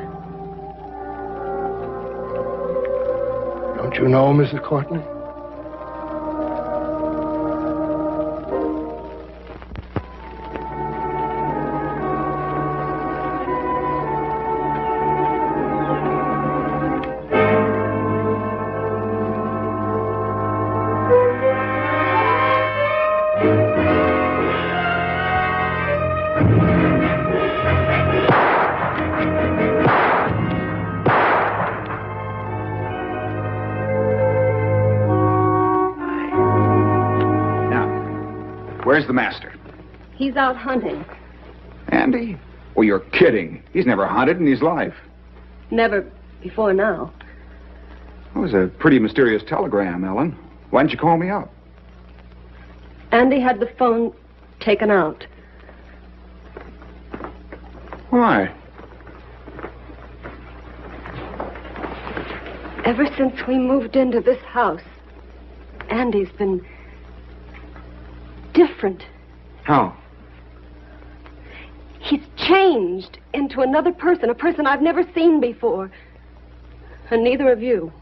Don't you know, Mrs. Courtney? Where's the master? He's out hunting. Andy? Well, you're kidding. He's never hunted in his life. Never before now. That was a pretty mysterious telegram, Ellen. Why didn't you call me up? Andy had the phone taken out. Why? Ever since we moved into this house, Andy's been different. How? He's changed into another person, a person I've never seen before. And neither of you.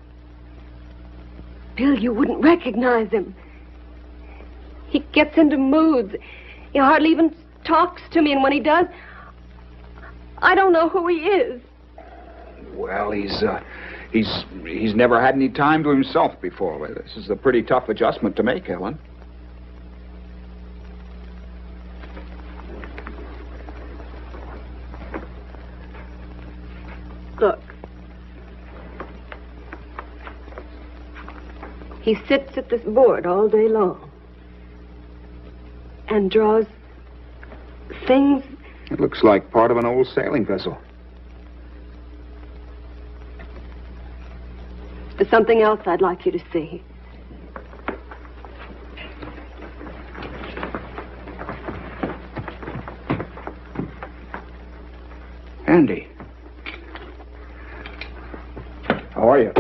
Bill, you wouldn't recognize him. He gets into moods. He hardly even talks to me, and when he does, I don't know who he is. Well, he's never had any time to himself before. This is a pretty tough adjustment to make, Ellen. Look. He sits at this board all day long and draws things. It looks like part of an old sailing vessel. There's something else I'd like you to see. Andy. How are you?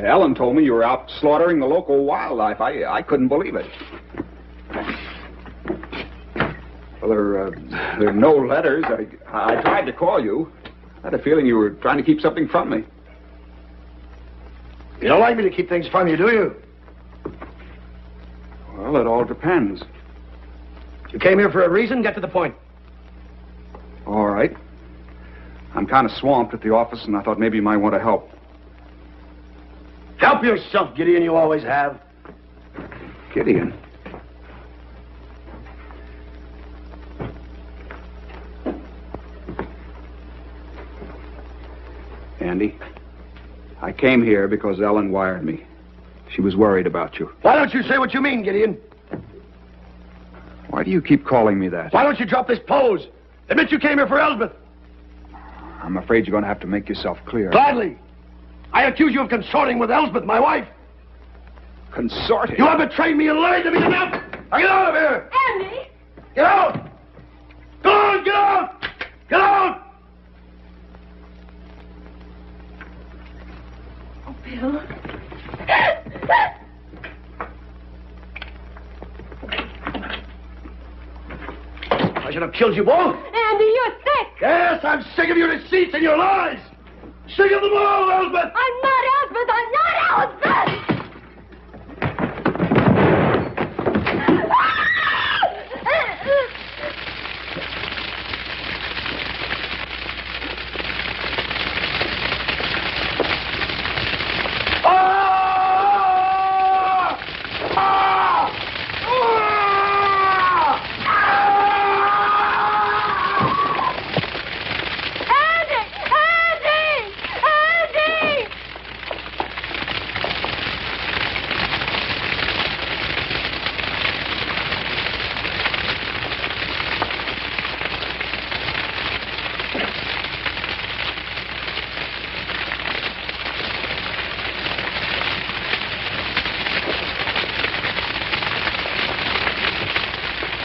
Ellen told me you were out slaughtering the local wildlife. I couldn't believe it. Well, there are no letters. I tried to call you. I had a feeling you were trying to keep something from me. You don't like me to keep things from you, do you? Well, it all depends. You came here for a reason. Get to the point. All right. I'm kind of swamped at the office, and I thought maybe you might want to help. Help yourself, Gideon. You always have. Gideon? Andy, I came here because Ellen wired me. She was worried about you. Why don't you say what you mean, Gideon? Why do you keep calling me that? Why don't you drop this pose? Admit you came here for Elsbeth. I'm afraid you're going to have to make yourself clear. Gladly. I accuse you of consorting with Elsbeth, my wife. Consorting? You have betrayed me and lied to me enough. Now get out of here. Andy! Get out. Go on, get out. Get out. Oh, Bill. I should have killed you both. Andy, you're sick. Yes, I'm sick of your deceits and your lies. Sick of them all, Elsbeth. I'm not Elsbeth. I'm not Elsbeth.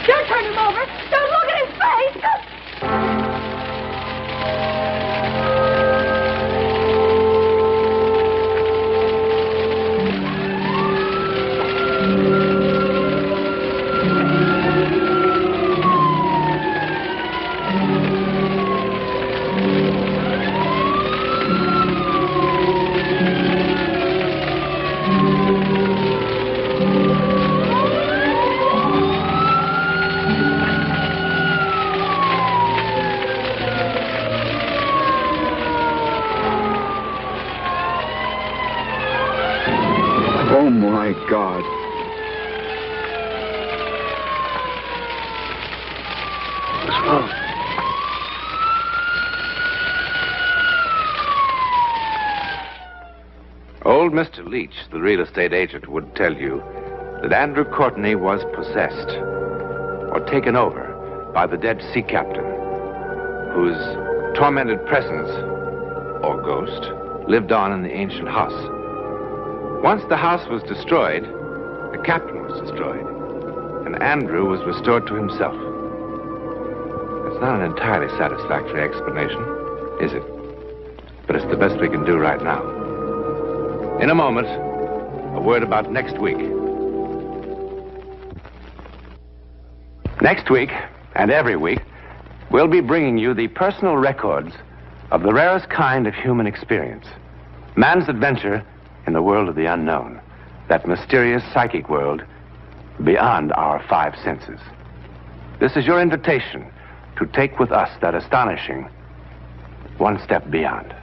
Don't turn him over. Don't look at his face. Oh, my God. What's wrong? Old Mr. Leach, the real estate agent, would tell you that Andrew Courtney was possessed or taken over by the dead sea captain, whose tormented presence, or ghost, lived on in the ancient house. Once the house was destroyed, the captain was destroyed, and Andrew was restored to himself. It's not an entirely satisfactory explanation, is it? But it's the best we can do right now. In a moment, a word about next week. Next week, and every week, we'll be bringing you the personal records of the rarest kind of human experience. Man's adventure in the world of the unknown, that mysterious psychic world beyond our five senses. This is your invitation to take with us that astonishing one step beyond.